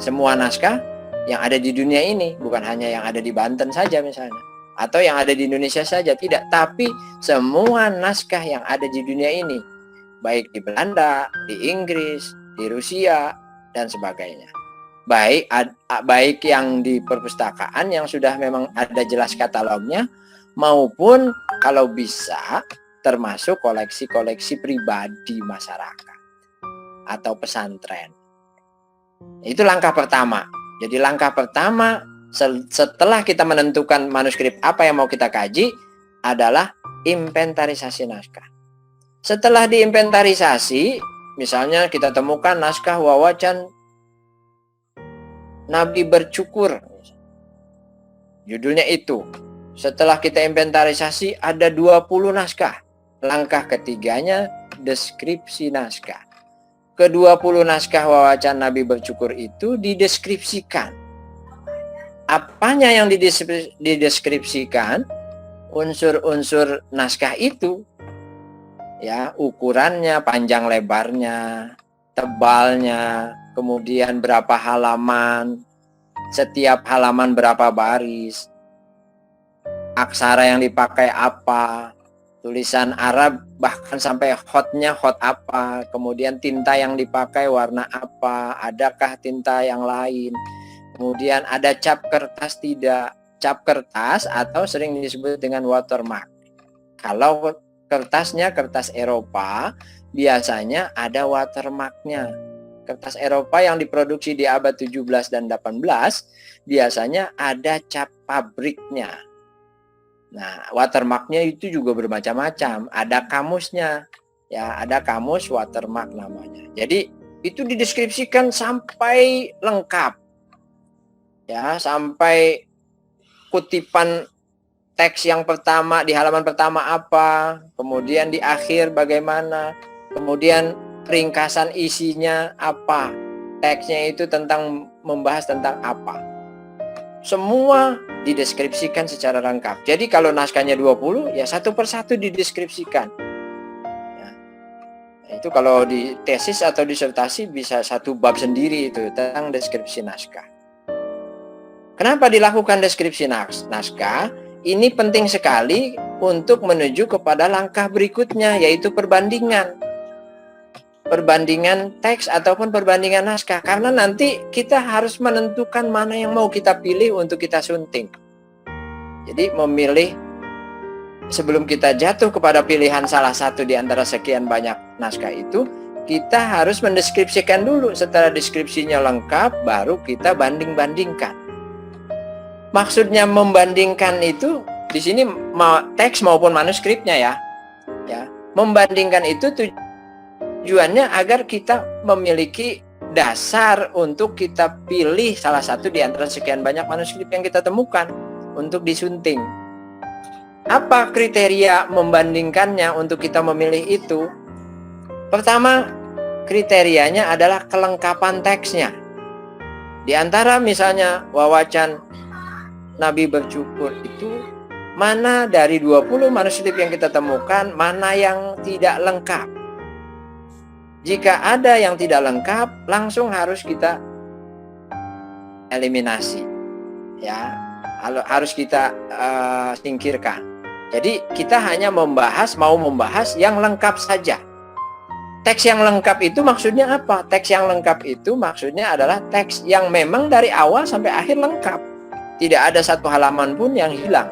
Semua naskah yang ada di dunia ini, bukan hanya yang ada di Banten saja misalnya, atau yang ada di Indonesia saja, tidak, tapi semua naskah yang ada di dunia ini, baik di Belanda, di Inggris, di Rusia, dan sebagainya. Baik yang di perpustakaan yang sudah memang ada jelas katalognya, maupun kalau bisa termasuk koleksi-koleksi pribadi masyarakat atau pesantren. Itu langkah pertama. Jadi langkah pertama setelah kita menentukan manuskrip apa yang mau kita kaji adalah inventarisasi naskah. Setelah diinventarisasi, misalnya kita temukan naskah wawacan Nabi Bercukur, judulnya itu. Setelah kita inventarisasi ada 20 naskah. Langkah ketiganya deskripsi naskah. Ke-20 naskah wawacan Nabi Bercukur itu dideskripsikan. Apanya yang dideskripsikan? Unsur-unsur naskah itu. Ya, ukurannya, panjang lebarnya, tebalnya, kemudian berapa halaman, setiap halaman berapa baris, aksara yang dipakai apa, tulisan Arab bahkan sampai hotnya hot apa, kemudian tinta yang dipakai warna apa, adakah tinta yang lain, kemudian ada cap kertas tidak, cap kertas atau sering disebut dengan watermark. Kalau kertasnya kertas Eropa, biasanya ada watermarknya. Kertas Eropa yang diproduksi di abad 17 dan 18 biasanya ada cap pabriknya. Nah, watermarknya itu juga bermacam-macam. Ada kamusnya, ya, ada kamus watermark namanya. Jadi itu dideskripsikan sampai lengkap, ya, sampai kutipan teks yang pertama di halaman pertama apa, kemudian di akhir bagaimana, kemudian ringkasan isinya apa, teksnya itu membahas tentang apa. Semua dideskripsikan secara lengkap. Jadi kalau naskahnya 20, ya satu persatu dideskripsikan. Ya. Itu kalau di tesis atau disertasi bisa satu bab sendiri itu tentang deskripsi naskah. Kenapa dilakukan deskripsi naskah? Ini penting sekali untuk menuju kepada langkah berikutnya, yaitu perbandingan. Perbandingan teks ataupun perbandingan naskah, karena nanti kita harus menentukan mana yang mau kita pilih untuk kita sunting. Jadi memilih sebelum kita jatuh kepada pilihan salah satu di antara sekian banyak naskah itu, kita harus mendeskripsikan dulu. Setelah deskripsinya lengkap, baru kita banding-bandingkan. Maksudnya membandingkan itu di sini teks maupun manuskripnya ya. Membandingkan itu tujuannya agar kita memiliki dasar untuk kita pilih salah satu di antara sekian banyak manuskrip yang kita temukan untuk disunting. Apa kriteria membandingkannya untuk kita memilih itu? Pertama, kriterianya adalah kelengkapan teksnya. Di antara misalnya wawacan Nabi bercukur itu, mana dari 20 manuskrip yang kita temukan, mana yang tidak lengkap. Jika ada yang tidak lengkap, langsung harus kita eliminasi. Ya, harus kita singkirkan. Jadi kita hanya mau membahas yang lengkap saja. Teks yang lengkap itu maksudnya apa? Teks yang lengkap itu maksudnya adalah teks yang memang dari awal sampai akhir lengkap. Tidak ada satu halaman pun yang hilang.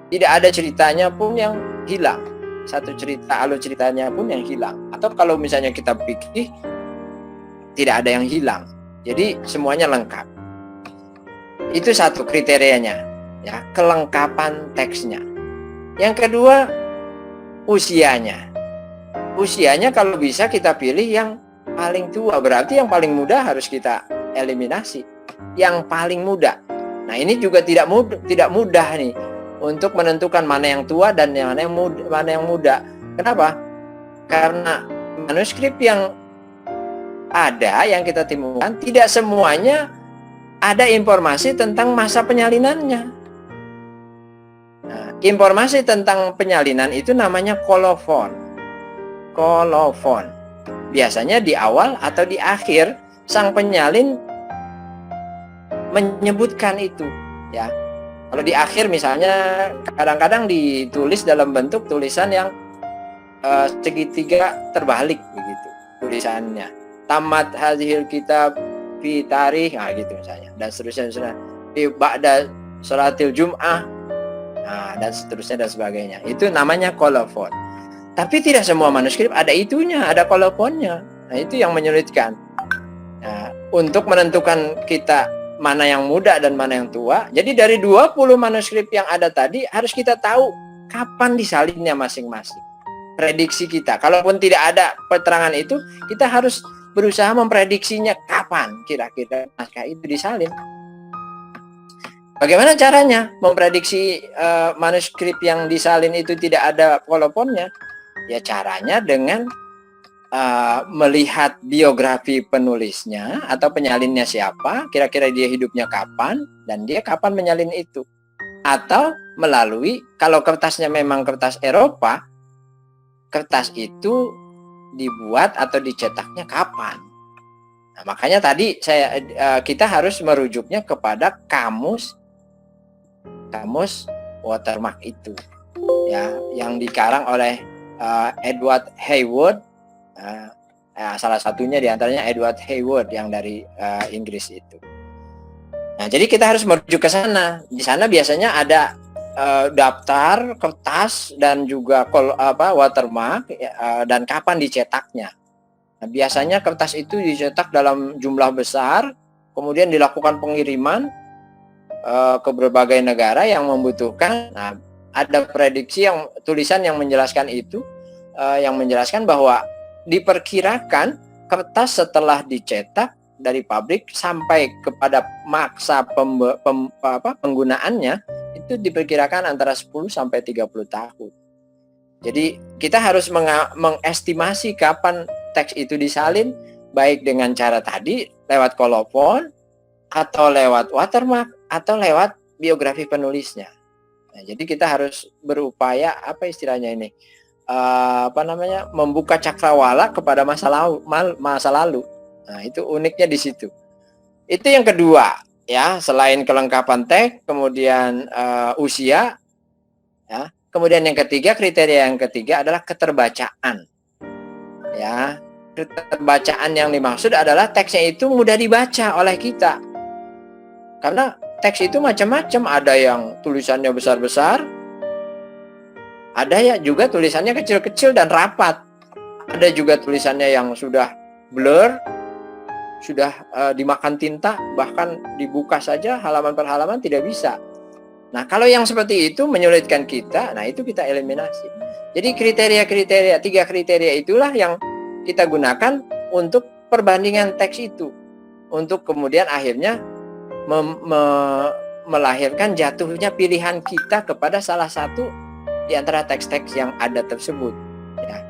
Tidak ada ceritanya pun yang hilang. Satu cerita, alur ceritanya pun yang hilang. Atau kalau misalnya kita pikir, tidak ada yang hilang. Jadi semuanya lengkap. Itu satu kriterianya, ya, kelengkapan teksnya. Yang kedua, usianya. Usianya kalau bisa kita pilih yang paling tua, berarti yang paling muda harus kita eliminasi. Yang paling muda. Nah, ini juga tidak mudah nih untuk menentukan mana yang tua dan mana yang muda. Kenapa? Karena manuskrip yang ada yang kita temukan tidak semuanya ada informasi tentang masa penyalinannya. Nah, informasi tentang penyalinan itu namanya kolofon. Kolofon. Biasanya di awal atau di akhir sang penyalin menyebutkan itu, ya. Kalau di akhir misalnya kadang-kadang ditulis dalam bentuk tulisan yang segitiga terbalik begitu tulisannya. Tamat hadhil kitab fi tarikh, gitu misalnya, dan seterusnya. Di ba'da salatil jum'ah, dan seterusnya dan sebagainya. Itu namanya kolofon. Tapi tidak semua manuskrip ada itunya, ada kolofonnya. Nah, itu yang menyulitkan. Nah, untuk menentukan kita mana yang muda dan mana yang tua. Jadi dari 20 manuskrip yang ada tadi harus kita tahu kapan disalinnya masing-masing. Prediksi kita. Kalaupun tidak ada keterangan itu, kita harus berusaha memprediksinya kapan kira-kira naskah itu disalin. Bagaimana caranya memprediksi manuskrip yang disalin itu tidak ada kolofonnya? Ya, caranya dengan melihat biografi penulisnya atau penyalinnya siapa, kira-kira dia hidupnya kapan, dan dia kapan menyalin itu. Atau melalui, kalau kertasnya memang kertas Eropa, kertas itu dibuat atau dicetaknya kapan. Nah, makanya tadi kita harus merujuknya kepada kamus watermark itu, ya, yang dikarang oleh Edward Hayward, salah satunya diantaranya Edward Hayward yang dari Inggris itu. Nah, jadi kita harus merujuk ke sana. Di sana biasanya ada daftar kertas dan juga watermark, dan kapan dicetaknya. Nah, biasanya kertas itu dicetak dalam jumlah besar, kemudian dilakukan pengiriman ke berbagai negara yang membutuhkan. Nah, ada prediksi yang tulisan yang menjelaskan itu, yang menjelaskan bahwa diperkirakan kertas setelah dicetak dari pabrik sampai kepada masa penggunaannya itu diperkirakan antara 10 sampai 30 tahun. Jadi kita harus mengestimasi kapan teks itu disalin, baik dengan cara tadi lewat kolofon atau lewat watermark atau lewat biografi penulisnya. Nah, jadi kita harus berupaya istilahnya ini membuka cakrawala kepada masa lalu. Nah, itu uniknya di situ. Itu yang kedua, ya, selain kelengkapan teks, kemudian usia, ya. Kemudian yang ketiga, kriteria yang ketiga adalah keterbacaan. Ya, keterbacaan yang dimaksud adalah teksnya itu mudah dibaca oleh kita. Karena teks itu macam-macam, ada yang tulisannya besar-besar, ada ya juga tulisannya kecil-kecil dan rapat. Ada juga tulisannya yang sudah blur, sudah dimakan tinta, bahkan dibuka saja halaman per halaman tidak bisa. Nah, kalau yang seperti itu menyulitkan kita, nah itu kita eliminasi. Jadi tiga kriteria itulah yang kita gunakan untuk perbandingan teks itu, untuk kemudian akhirnya melahirkan jatuhnya pilihan kita kepada salah satu di antara teks-teks yang ada tersebut, ya.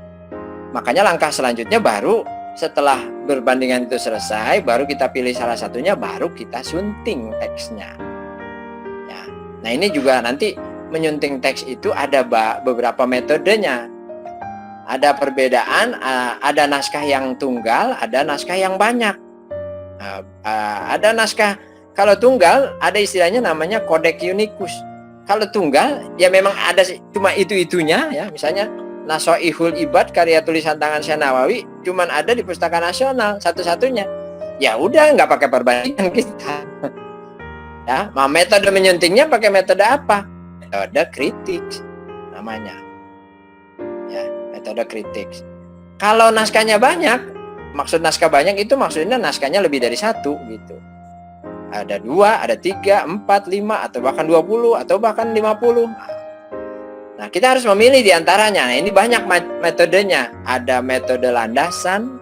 Makanya langkah selanjutnya baru setelah perbandingan itu selesai, baru kita pilih salah satunya, baru kita sunting teksnya. Ya. Nah ini juga nanti menyunting teks itu ada beberapa metodenya. Ada perbedaan, ada naskah yang tunggal, ada naskah yang banyak. Ada naskah, kalau tunggal ada istilahnya namanya Codex Unicus. Kalau tunggal ya memang ada cuma itu-itunya ya, misalnya Nasoihul Ibad karya tulisan tangan Syekh Nawawi cuman ada di Pustaka Nasional satu-satunya. Ya udah, nggak pakai perbandingan kita. Ya, metode menyuntingnya pakai metode apa? Metode kritik namanya. Ya, metode kritik. Kalau naskahnya banyak, maksud naskah banyak itu maksudnya naskahnya lebih dari satu gitu. Ada 2, ada 3, 4, 5 atau bahkan 20 atau bahkan 50. Nah, kita harus memilih di antaranya. Nah, ini banyak metodenya. Ada metode landasan,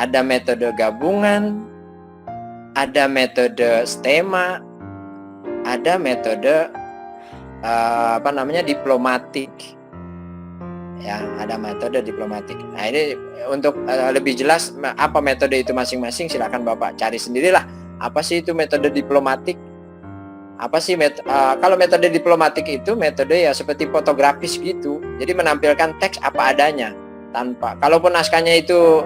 ada metode gabungan, ada metode stema, ada metode diplomatik. Ya, ada metode diplomatik. Nah, ini untuk lebih jelas apa metode itu masing-masing, silakan Bapak cari sendirilah. Apa sih itu metode diplomatik? Apa sih kalau metode diplomatik itu metode ya seperti fotografis gitu. Jadi menampilkan teks apa adanya, tanpa, kalaupun naskahnya itu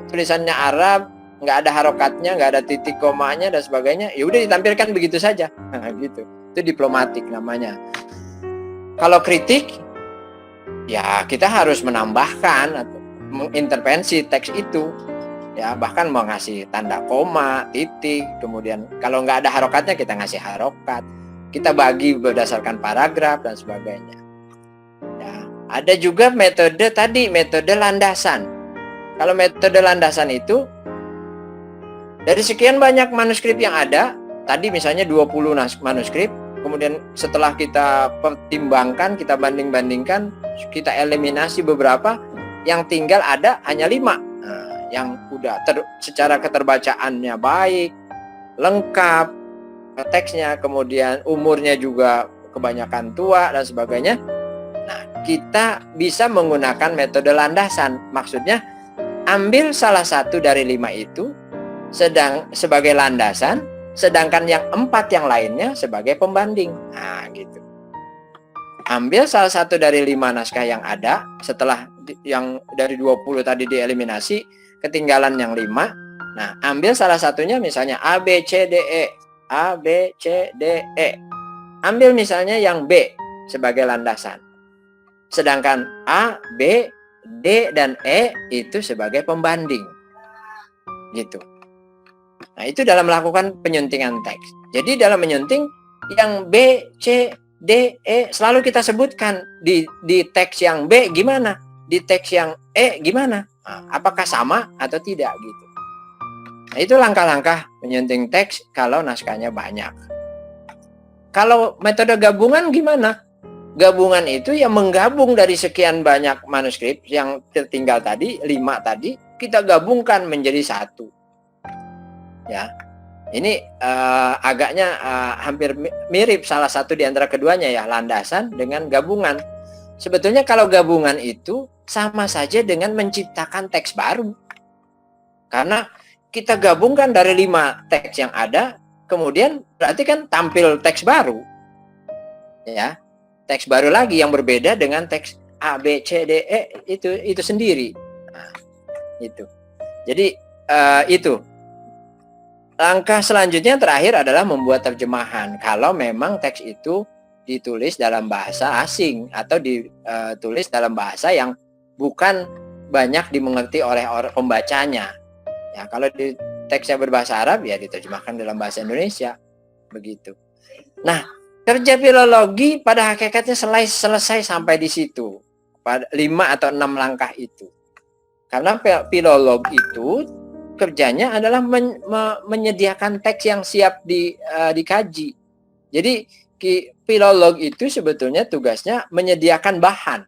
tulisannya Arab, nggak ada harokatnya, nggak ada titik komanya dan sebagainya, ya udah ditampilkan begitu saja. Gitu. Itu diplomatik namanya. Kalau kritik, ya kita harus menambahkan atau mengintervensi teks itu. Ya, bahkan mau ngasih tanda koma, titik, kemudian kalau nggak ada harokatnya kita ngasih harokat, kita bagi berdasarkan paragraf dan sebagainya. Ya, ada juga metode tadi, metode landasan. Kalau metode landasan itu dari sekian banyak manuskrip yang ada, tadi misalnya 20 manuskrip, kemudian setelah kita pertimbangkan, kita banding-bandingkan, kita eliminasi beberapa, yang tinggal ada hanya 5. Yang udah secara keterbacaannya baik, lengkap, teksnya, kemudian umurnya juga kebanyakan tua dan sebagainya. Nah, kita bisa menggunakan metode landasan. Maksudnya, ambil salah satu dari 5 itu sebagai landasan, sedangkan yang 4 yang lainnya sebagai pembanding. Nah, gitu. Ambil salah satu dari 5 naskah yang ada, setelah yang dari 20 tadi dieliminasi, ketinggalan yang 5. Nah, ambil salah satunya misalnya A, B, C, D, E. A, B, C, D, E. Ambil misalnya yang B sebagai landasan. Sedangkan A, B, D, dan E itu sebagai pembanding. Gitu. Nah, itu dalam melakukan penyuntingan teks. Jadi dalam menyunting, yang B, C, D, E selalu kita sebutkan. Di teks yang B gimana? Di teks yang E gimana? Nah, apakah sama atau tidak gitu. Nah, itu langkah-langkah menyunting teks kalau naskahnya banyak. Kalau metode gabungan gimana? Gabungan itu yang menggabung dari sekian banyak manuskrip yang tertinggal tadi, 5 tadi, kita gabungkan menjadi 1. Ya. Ini agaknya hampir mirip salah satu di antara keduanya ya, landasan dengan gabungan. Sebetulnya kalau gabungan itu sama saja dengan menciptakan teks baru. Karena kita gabungkan dari 5 teks yang ada, kemudian berarti kan tampil teks baru. Ya. Teks baru lagi yang berbeda dengan teks A, B, C, D, E itu sendiri. Nah, itu. Jadi itu. Langkah selanjutnya terakhir adalah membuat terjemahan. Kalau memang teks itu ditulis dalam bahasa asing atau ditulis dalam bahasa yang bukan banyak dimengerti oleh pembacanya. Ya, kalau di teksnya berbahasa Arab ya diterjemahkan dalam bahasa Indonesia. Begitu. Nah, kerja filologi pada hakikatnya selesai sampai di situ. Pada 5 atau 6 langkah itu. Karena filolog itu kerjanya adalah menyediakan teks yang siap dikaji. Jadi filolog itu sebetulnya tugasnya menyediakan bahan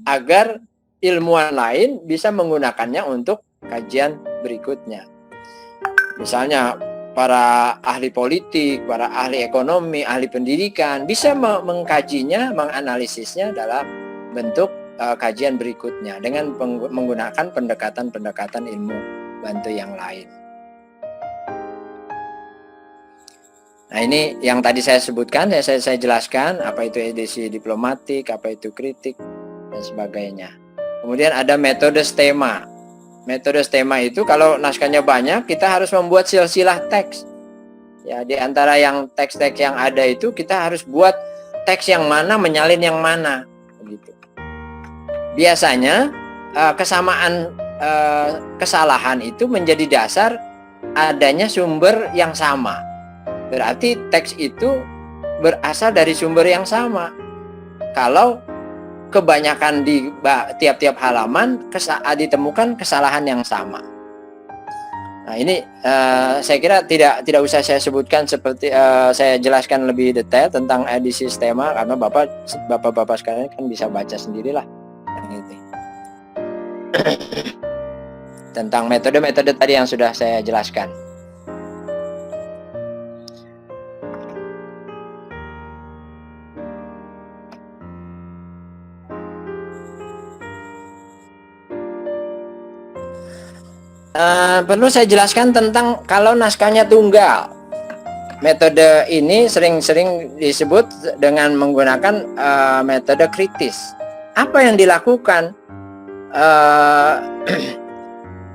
agar ilmuwan lain bisa menggunakannya untuk kajian berikutnya. Misalnya para ahli politik, para ahli ekonomi, ahli pendidikan bisa mengkajinya, menganalisisnya dalam bentuk kajian berikutnya dengan menggunakan pendekatan-pendekatan ilmu bantu yang lain. Nah, ini yang tadi saya sebutkan, saya jelaskan apa itu edisi diplomatik, apa itu kritik, dan sebagainya. Kemudian ada metode stema. Metode stema itu kalau naskahnya banyak, kita harus membuat silsilah teks. Ya, di antara yang teks-teks yang ada itu, kita harus buat teks yang mana menyalin yang mana. Begitu. Biasanya kesamaan kesalahan itu menjadi dasar adanya sumber yang sama. Berarti teks itu berasal dari sumber yang sama. Kalau kebanyakan di tiap-tiap halaman ditemukan kesalahan yang sama. Nah, ini saya kira tidak usah saya sebutkan seperti saya jelaskan lebih detail tentang edisi stema karena bapak-bapak sekalian kan bisa baca sendirilah. Gitu. Tentang metode-metode tadi yang sudah saya jelaskan. Perlu saya jelaskan tentang kalau naskahnya tunggal. Metode ini sering-sering disebut dengan menggunakan metode kritis. Apa yang dilakukan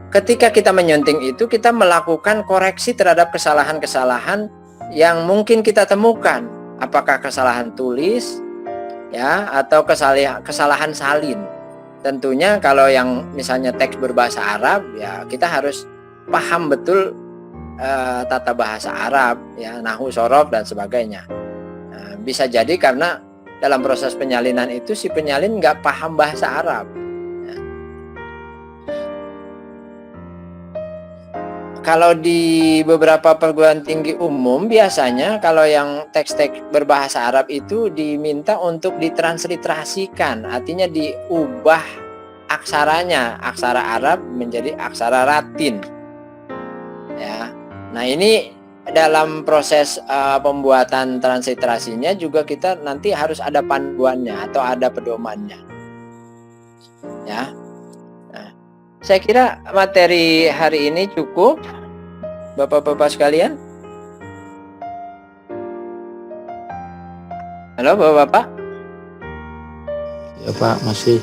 ketika kita menyunting itu, kita melakukan koreksi terhadap kesalahan-kesalahan yang mungkin kita temukan. Apakah kesalahan tulis, ya, atau kesalahan salin. Tentunya kalau yang misalnya teks berbahasa Arab, ya kita harus paham betul tata bahasa Arab, ya, nahwu, sorof, dan sebagainya. Bisa jadi karena dalam proses penyalinan itu si penyalin nggak paham bahasa Arab. Kalau di beberapa perguruan tinggi umum biasanya kalau yang teks-teks berbahasa Arab itu diminta untuk ditransliterasikan, artinya diubah aksaranya, aksara Arab menjadi aksara Latin. Ya. Nah, ini dalam proses pembuatan transliterasinya juga kita nanti harus ada panduannya atau ada pedomannya. Ya. Saya kira materi hari ini cukup, Bapak-bapak sekalian. Halo, Bapak-bapak. Ya Pak, masih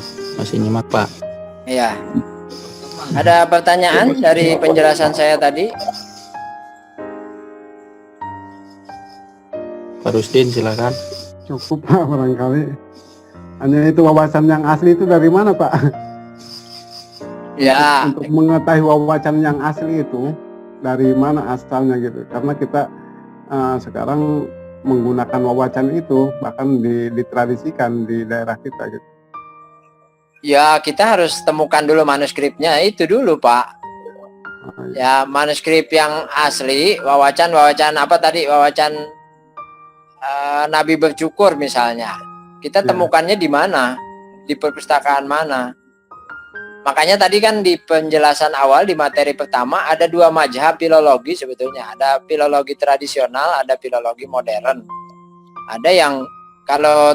nyimak Pak. Iya. Ada pertanyaan dari penjelasan saya tadi? Pak Rusdin silakan. Cukup Pak, barangkali. Hanya itu wawasan yang asli itu dari mana Pak? Ya. Untuk mengetahui wawasan yang asli itu dari mana asalnya gitu. Karena kita sekarang menggunakan wawasan itu bahkan ditradisikan di daerah kita gitu. Ya, kita harus temukan dulu manuskripnya itu dulu, Pak. Ya, manuskrip yang asli, wawacan apa tadi? Wawacan Nabi bercukur misalnya. Kita temukannya di mana? Di perpustakaan mana? Makanya tadi kan di penjelasan awal di materi pertama ada dua mazhab filologi sebetulnya. Ada filologi tradisional, ada filologi modern. Ada yang kalau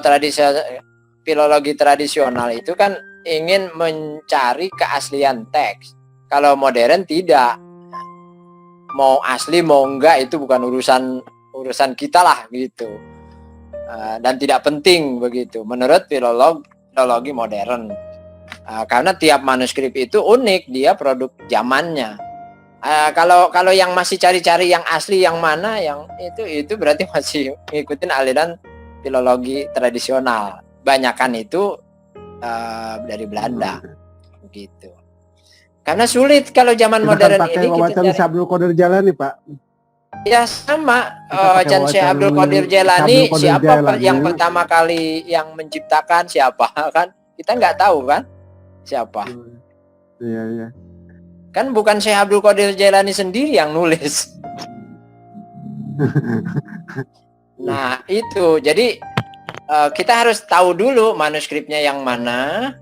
filologi tradisional itu kan ingin mencari keaslian teks. Kalau modern tidak. Mau asli mau enggak itu bukan urusan kita lah gitu. Dan tidak penting begitu menurut filologi modern. Karena tiap manuskrip itu unik, dia produk zamannya. Kalau yang masih cari-cari yang asli yang mana, yang itu berarti masih ngikutin aliran filologi tradisional. Banyakan itu dari Belanda, begitu. Karena sulit kalau zaman modern ini kita wawasan Syekh Abdul Qadir Jailani Pak. Ya sama, wawasan Syekh Abdul Qadir Jailani. Siapa yang pertama kali yang menciptakan siapa kan? Kita nggak tahu kan? Siapa? Iya. Kan bukan Syekh Abdul Qadir Jailani sendiri yang nulis. Nah, itu. Jadi kita harus tahu dulu manuskripnya yang mana,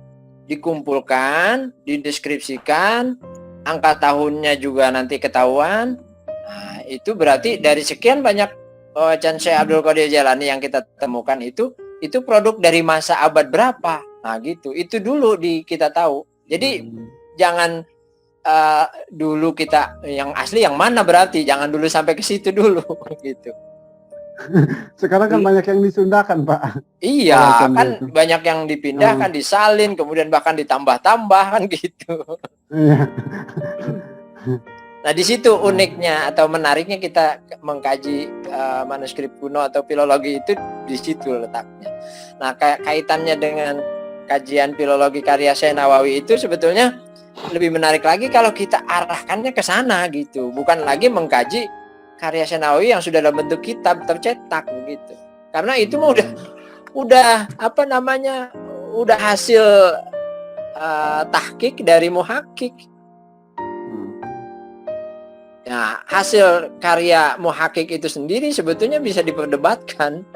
dikumpulkan, dideskripsikan, angka tahunnya juga nanti ketahuan. Nah, itu berarti dari sekian banyak wawacan Syekh Abdul Qadir Jailani yang kita temukan itu produk dari masa abad berapa? Nah gitu, itu dulu kita tahu. Jadi jangan dulu kita yang asli yang mana, berarti jangan dulu sampai ke situ dulu gitu. Sekarang kan banyak yang disundakan, Pak. Iya, Wawacan kan itu. banyak yang dipindahkan, disalin, kemudian bahkan ditambah-tambah kan gitu. Iya. Nah, di situ uniknya atau menariknya kita mengkaji manuskrip kuno atau filologi itu, di situ letaknya. Nah, kaitannya dengan kajian filologi karya Syekh Nawawi itu sebetulnya lebih menarik lagi kalau kita arahkannya ke sana gitu, bukan lagi mengkaji karya Syekh Nawawi yang sudah dalam bentuk kitab tercetak begitu. Karena itu mah udah apa namanya? Udah hasil tahqiq dari muhakkik. Ya, hasil karya muhakkik itu sendiri sebetulnya bisa diperdebatkan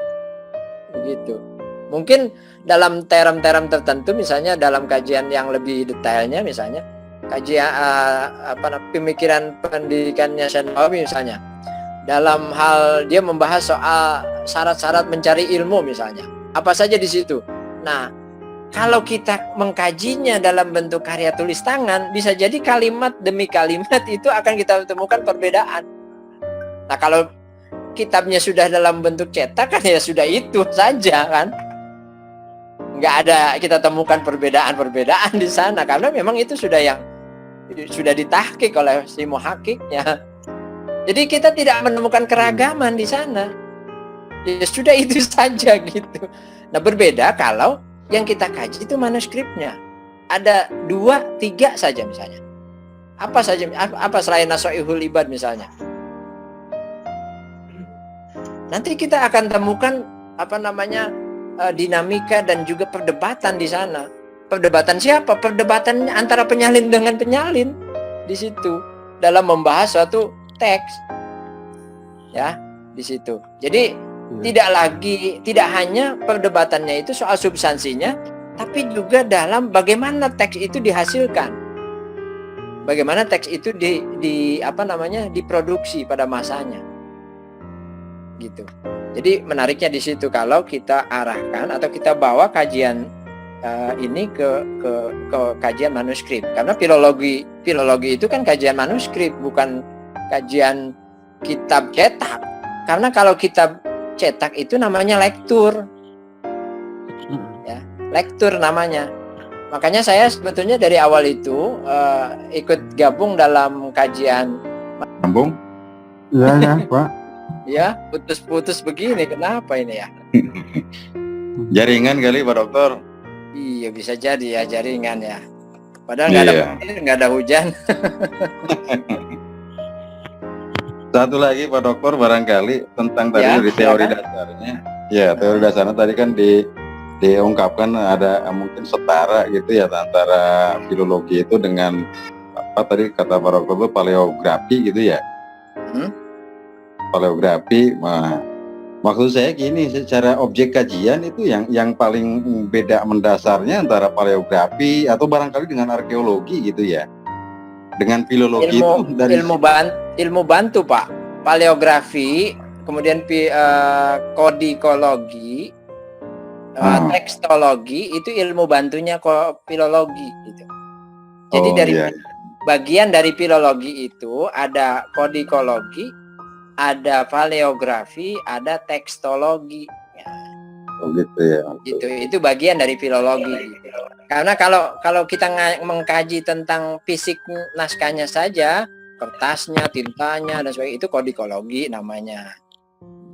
begitu. Mungkin dalam term-term tertentu, misalnya dalam kajian yang lebih detailnya, misalnya kajian pemikiran pendidikannya Syekh Nawawi misalnya, dalam hal dia membahas soal syarat-syarat mencari ilmu misalnya, apa saja di situ. Nah, kalau kita mengkajinya dalam bentuk karya tulis tangan, bisa jadi kalimat demi kalimat itu akan kita temukan perbedaan. Nah, kalau kitabnya sudah dalam bentuk cetak kan ya sudah itu saja kan. Nggak ada kita temukan perbedaan-perbedaan di sana, karena memang itu sudah ditahqiq oleh si muhakkiknya. Jadi kita tidak menemukan keragaman di sana. Ya sudah itu saja gitu. Nah, berbeda kalau yang kita kaji itu manuskripnya. Ada 2, 3 saja misalnya. Apa saja? Apa selain Nasoihul Ibad misalnya? Nanti kita akan temukan dinamika dan juga perdebatan di sana. Perdebatan siapa? Perdebatan antara penyalin dengan penyalin di situ dalam membahas suatu teks. Ya, di situ. Jadi tidak hanya perdebatannya itu soal substansinya, tapi juga dalam bagaimana teks itu dihasilkan. Bagaimana teks itu diproduksi pada masanya. Gitu. Jadi menariknya di situ kalau kita arahkan atau kita bawa kajian ini ke kajian manuskrip, karena filologi itu kan kajian manuskrip, bukan kajian kitab cetak. Karena kalau kitab cetak itu namanya lektur, ya, lektur namanya. Makanya saya sebetulnya dari awal itu ikut gabung dalam kajian. Sambung? Iya, Pak. Ya, putus-putus begini, kenapa ini ya? Jaringan kali Pak Dokter. Iya, bisa jadi ya jaringan ya. Padahal nggak ada petir, nggak ada hujan. Satu lagi Pak Dokter barangkali tentang tadi dari teori dasarnya. Ya, teori dasarnya tadi kan diungkapkan ada mungkin setara gitu ya antara filologi itu dengan apa tadi kata Pak Dokter itu paleografi gitu ya. Paleografi, maksud saya gini, secara objek kajian itu yang paling beda mendasarnya antara paleografi atau barangkali dengan arkeologi gitu ya, dengan filologi itu dari ilmu bantu Pak. Paleografi, kemudian kodikologi, tekstologi itu ilmu bantunya filologi gitu. Jadi bagian dari filologi itu ada kodikologi, ada paleografi, ada tekstologi. Oh gitu ya. Itu bagian dari filologi. Karena kalau kita mengkaji tentang fisik naskahnya saja, kertasnya, tintanya dan sebagainya, itu kodikologi namanya.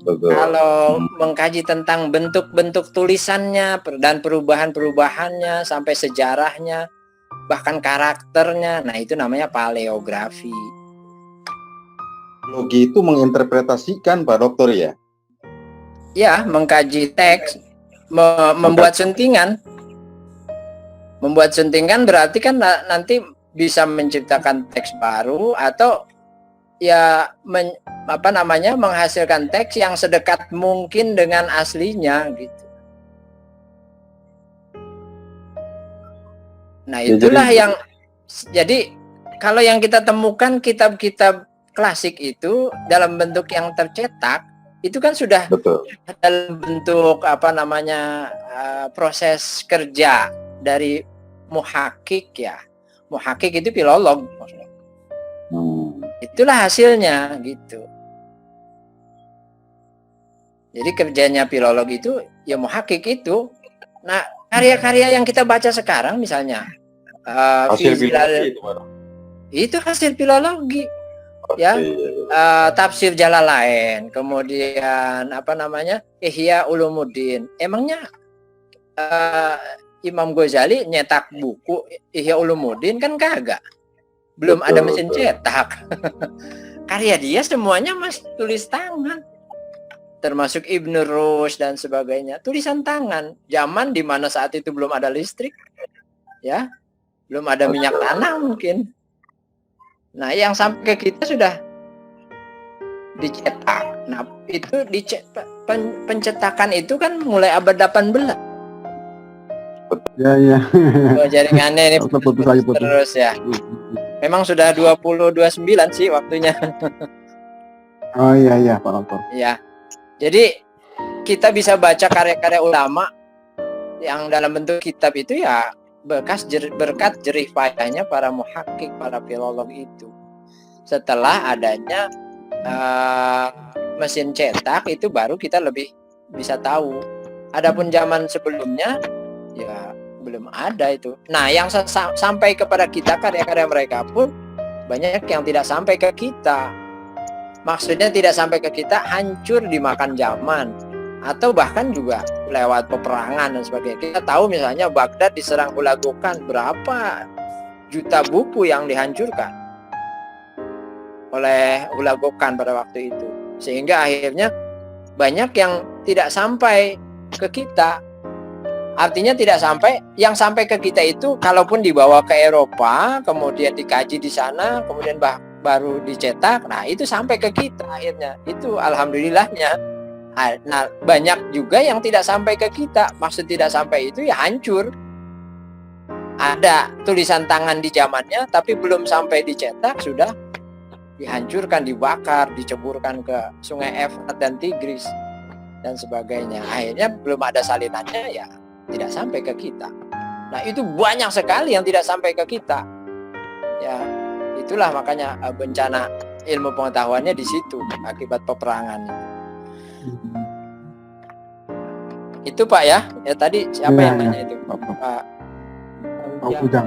Betul. Kalau mengkaji tentang bentuk-bentuk tulisannya dan perubahan-perubahannya sampai sejarahnya, bahkan karakternya, nah itu namanya paleografi. Logi itu menginterpretasikan Pak Dokter ya? Ya, mengkaji teks, membuat suntingan. Membuat suntingan berarti kan nanti bisa menciptakan teks baru atau ya menghasilkan teks yang sedekat mungkin dengan aslinya gitu. Nah, itulah jadi kalau yang kita temukan kitab-kitab klasik itu dalam bentuk yang tercetak itu kan sudah dalam bentuk proses kerja dari muhakik ya. Muhakik itu filolog. Itulah hasilnya gitu. Jadi kerjanya filolog itu ya muhakik itu. Nah, karya-karya yang kita baca sekarang misalnya Hasil Fizilal- filologi itu, Pak. itu hasil filologi ya. Tafsir Jalalain, kemudian apa namanya Ihya Ulumuddin. Emangnya Imam Ghazali nyetak buku Ihya Ulumuddin kan kagak, belum ada mesin cetak. Karya dia semuanya mas tulis tangan, termasuk Ibnu Rushd dan sebagainya, tulisan tangan. Zaman dimana saat itu belum ada listrik, ya, belum ada minyak tanah mungkin. Nah, yang sampai ke kita sudah dicetak. Nah, itu pencetakan itu kan mulai abad 18. Ya. Oh, jaringannya ini Putus lagi, putus. terus ya. Memang sudah 2029 sih waktunya. Oh iya Pak Dokter. Ya. Jadi kita bisa baca karya-karya ulama yang dalam bentuk kitab itu ya berkat jerih payahnya para muhakkik, para filolog itu. Setelah adanya mesin cetak itu baru kita lebih bisa tahu. Adapun zaman sebelumnya ya belum ada itu. Nah, yang sampai kepada kita karya-karya mereka pun banyak yang tidak sampai ke kita. Maksudnya tidak sampai ke kita, hancur dimakan zaman, atau bahkan juga lewat peperangan dan sebagainya. Kita tahu misalnya Baghdad diserang Hulagukan, berapa juta buku yang dihancurkan oleh Hulagukan pada waktu itu, sehingga akhirnya banyak yang tidak sampai ke kita. Artinya tidak sampai, yang sampai ke kita itu kalaupun dibawa ke Eropa, kemudian dikaji di sana, kemudian baru dicetak, nah itu sampai ke kita akhirnya. Itu alhamdulillahnya. Nah, banyak juga yang tidak sampai ke kita. Maksud tidak sampai itu ya hancur. Ada tulisan tangan di zamannya, tapi belum sampai dicetak, sudah dihancurkan, dibakar, diceburkan ke sungai Efrat dan Tigris dan sebagainya. Akhirnya belum ada salinannya, ya tidak sampai ke kita. Nah, itu banyak sekali yang tidak sampai ke kita. Ya, itulah makanya bencana ilmu pengetahuannya di situ akibat peperangan. Itu Pak ya. Ya tadi siapa yang nanya itu? Pak Ujang.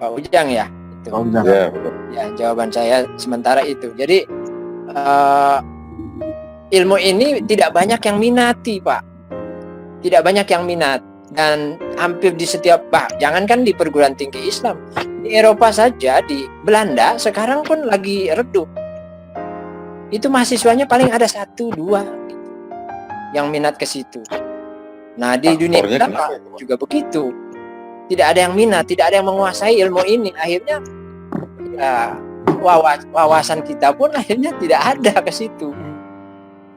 Pak Ujang ya. Itu. Pak Ujang. Ya, betul. Ya, jawaban saya sementara itu. Jadi ilmu ini tidak banyak yang minati, Pak. Tidak banyak yang minat. Dan hampir di setiap, jangankan di perguruan tinggi Islam, di Eropa saja, di Belanda sekarang pun lagi redup. Itu mahasiswanya paling ada 1-2 gitu, yang minat ke situ. Nah, di dunia Islam juga begitu. Tidak ada yang minat, tidak ada yang menguasai ilmu ini. Akhirnya ya, wawasan kita pun akhirnya tidak ada ke situ.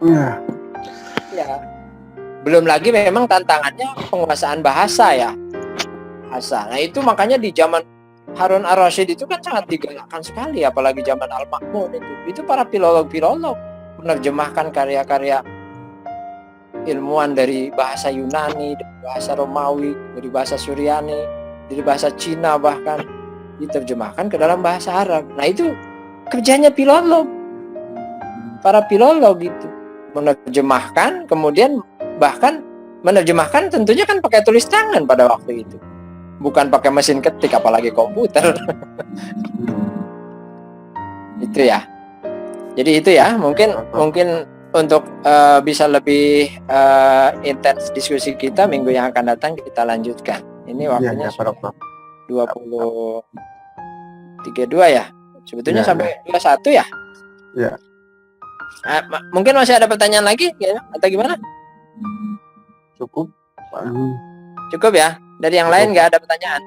Ya. Belum lagi memang tantangannya penguasaan bahasa ya. Bahasa. Nah, itu makanya di zaman Harun ar-Rasyid itu kan sangat digalakkan sekali, apalagi zaman Al-Ma'mun itu. Itu para filolog-filolog menerjemahkan karya-karya ilmuwan dari bahasa Yunani, dari bahasa Romawi, dari bahasa Suryani, dari bahasa Cina bahkan diterjemahkan ke dalam bahasa Arab. Nah, itu kerjanya filolog. Para filolog itu menerjemahkan, kemudian bahkan menerjemahkan tentunya kan pakai tulis tangan pada waktu itu, bukan pakai mesin ketik apalagi komputer. Itu ya. Jadi itu ya, mungkin untuk bisa lebih intens diskusi kita minggu yang akan datang kita lanjutkan. Ini waktunya ya, Pak Dokter. 20.32 ya. Sebetulnya sampai 21 ya. Ya. Mungkin masih ada pertanyaan lagi ya, atau gimana? Cukup. Cukup ya. Dari yang lain nggak ada pertanyaan.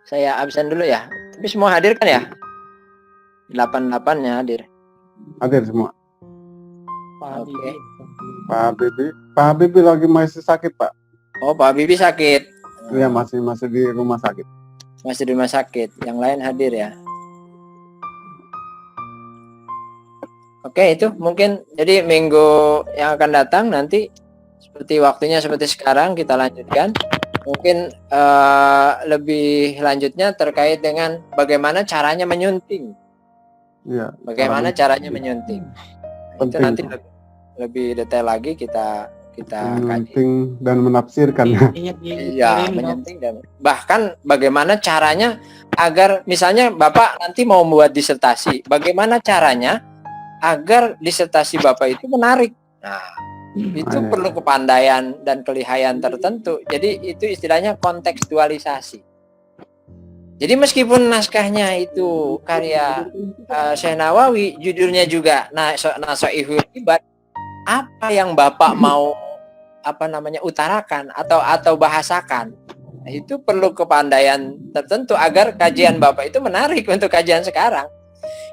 Saya absen dulu ya. Tapi semua hadir kan ya? 88-nya hadir. Hadir semua. Oke. Pak Habibie lagi masih sakit, Pak. Oh, Pak Habibie sakit. Iya, masih di rumah sakit. Masih di rumah sakit. Yang lain hadir ya. Oke, itu mungkin jadi minggu yang akan datang nanti seperti waktunya seperti sekarang kita lanjutkan. Mungkin lebih lanjutnya terkait dengan bagaimana caranya menyunting. Ya, Bagaimana caranya menyunting. Itu penting. nanti lebih detail lagi kita kaji. Menyunting dan menafsirkan. Iya, menyunting dan bahkan bagaimana caranya agar misalnya Bapak nanti mau membuat disertasi, bagaimana caranya agar disertasi Bapak itu menarik. Nah, itu Iya. perlu kepandaian dan kelihayan tertentu. Jadi itu istilahnya kontekstualisasi. Jadi meskipun naskahnya itu karya Syekh Nawawi, judulnya juga Nasoihul Ibad, apa yang Bapak mau utarakan atau bahasakan, nah, itu perlu kepandaian tertentu agar kajian Bapak itu menarik untuk kajian sekarang.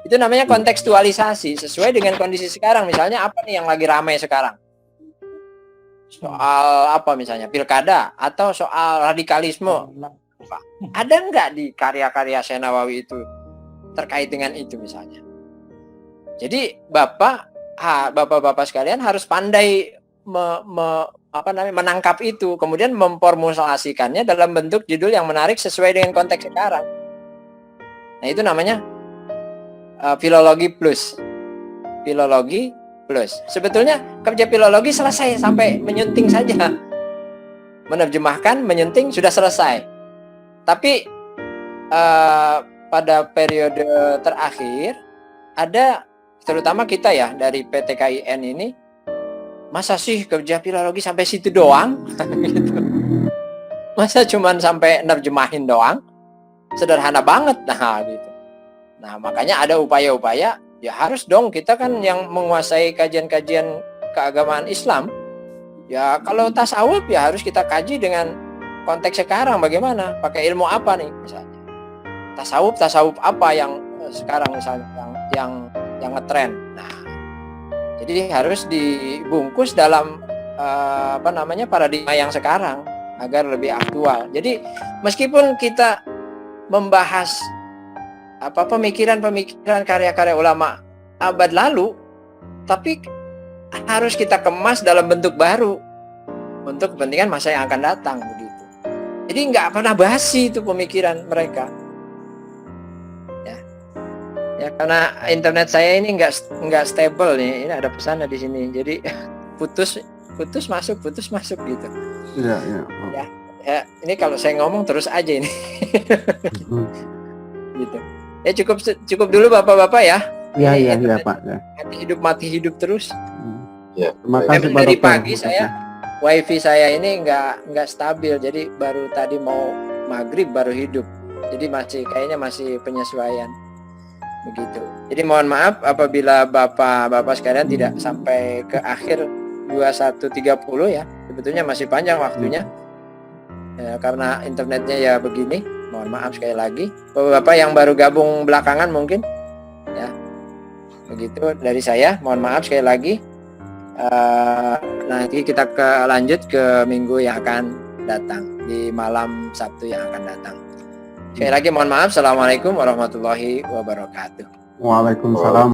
Itu namanya kontekstualisasi sesuai dengan kondisi sekarang. Misalnya apa nih yang lagi ramai sekarang? Soal apa misalnya? Pilkada atau soal radikalisme. Ada nggak di karya-karya Syekh Nawawi itu terkait dengan itu misalnya? Jadi bapak-bapak sekalian harus pandai menangkap itu, kemudian memformulasikannya dalam bentuk judul yang menarik sesuai dengan konteks sekarang. Nah, itu namanya filologi plus. Filologi plus. Sebetulnya kerja filologi selesai sampai menyunting saja. Menerjemahkan, menyunting sudah selesai. Tapi pada periode terakhir ada, terutama kita ya dari PTKIN ini, masa sih kerja filologi sampai situ doang? Gitu. Masa cuman sampai nerjemahin doang? Sederhana banget, nah gitu. Nah, makanya ada upaya-upaya, ya harus dong kita kan yang menguasai kajian-kajian keagamaan Islam. Ya kalau tasawuf ya harus kita kaji dengan konteks sekarang bagaimana, pakai ilmu apa nih misalnya. Tasawuf apa yang sekarang misalnya yang ngetren. Nah, jadi harus dibungkus dalam paradigma yang sekarang agar lebih aktual. Jadi meskipun kita membahas pemikiran karya-karya ulama abad lalu, tapi harus kita kemas dalam bentuk baru untuk kepentingan masa yang akan datang begitu. Jadi nggak pernah basi itu pemikiran mereka. Ya karena internet saya ini nggak stable nih. Ini ada pesan di sini. Jadi putus masuk gitu. Iya. Ya, ini kalau saya ngomong terus aja ini. Gitu. Ya cukup dulu Bapak-bapak ya. Iya Pak. Ya. Mati hidup terus. Ya. Terima kasih Pak Dari Dokter. pagi wifi saya ini nggak stabil, jadi baru tadi mau maghrib baru hidup. Jadi kayaknya masih penyesuaian begitu. Jadi mohon maaf apabila bapak-bapak sekalian tidak sampai ke akhir 21.30 ya. Sebetulnya masih panjang waktunya. Ya, karena internetnya ya begini. Mohon maaf sekali lagi. Bapak-bapak yang baru gabung belakangan mungkin ya. Begitu dari saya. Mohon maaf sekali lagi. Nanti kita lanjut ke minggu yang akan datang, di malam Sabtu yang akan datang. Sekali lagi mohon maaf. Assalamualaikum warahmatullahi wabarakatuh. Waalaikumsalam.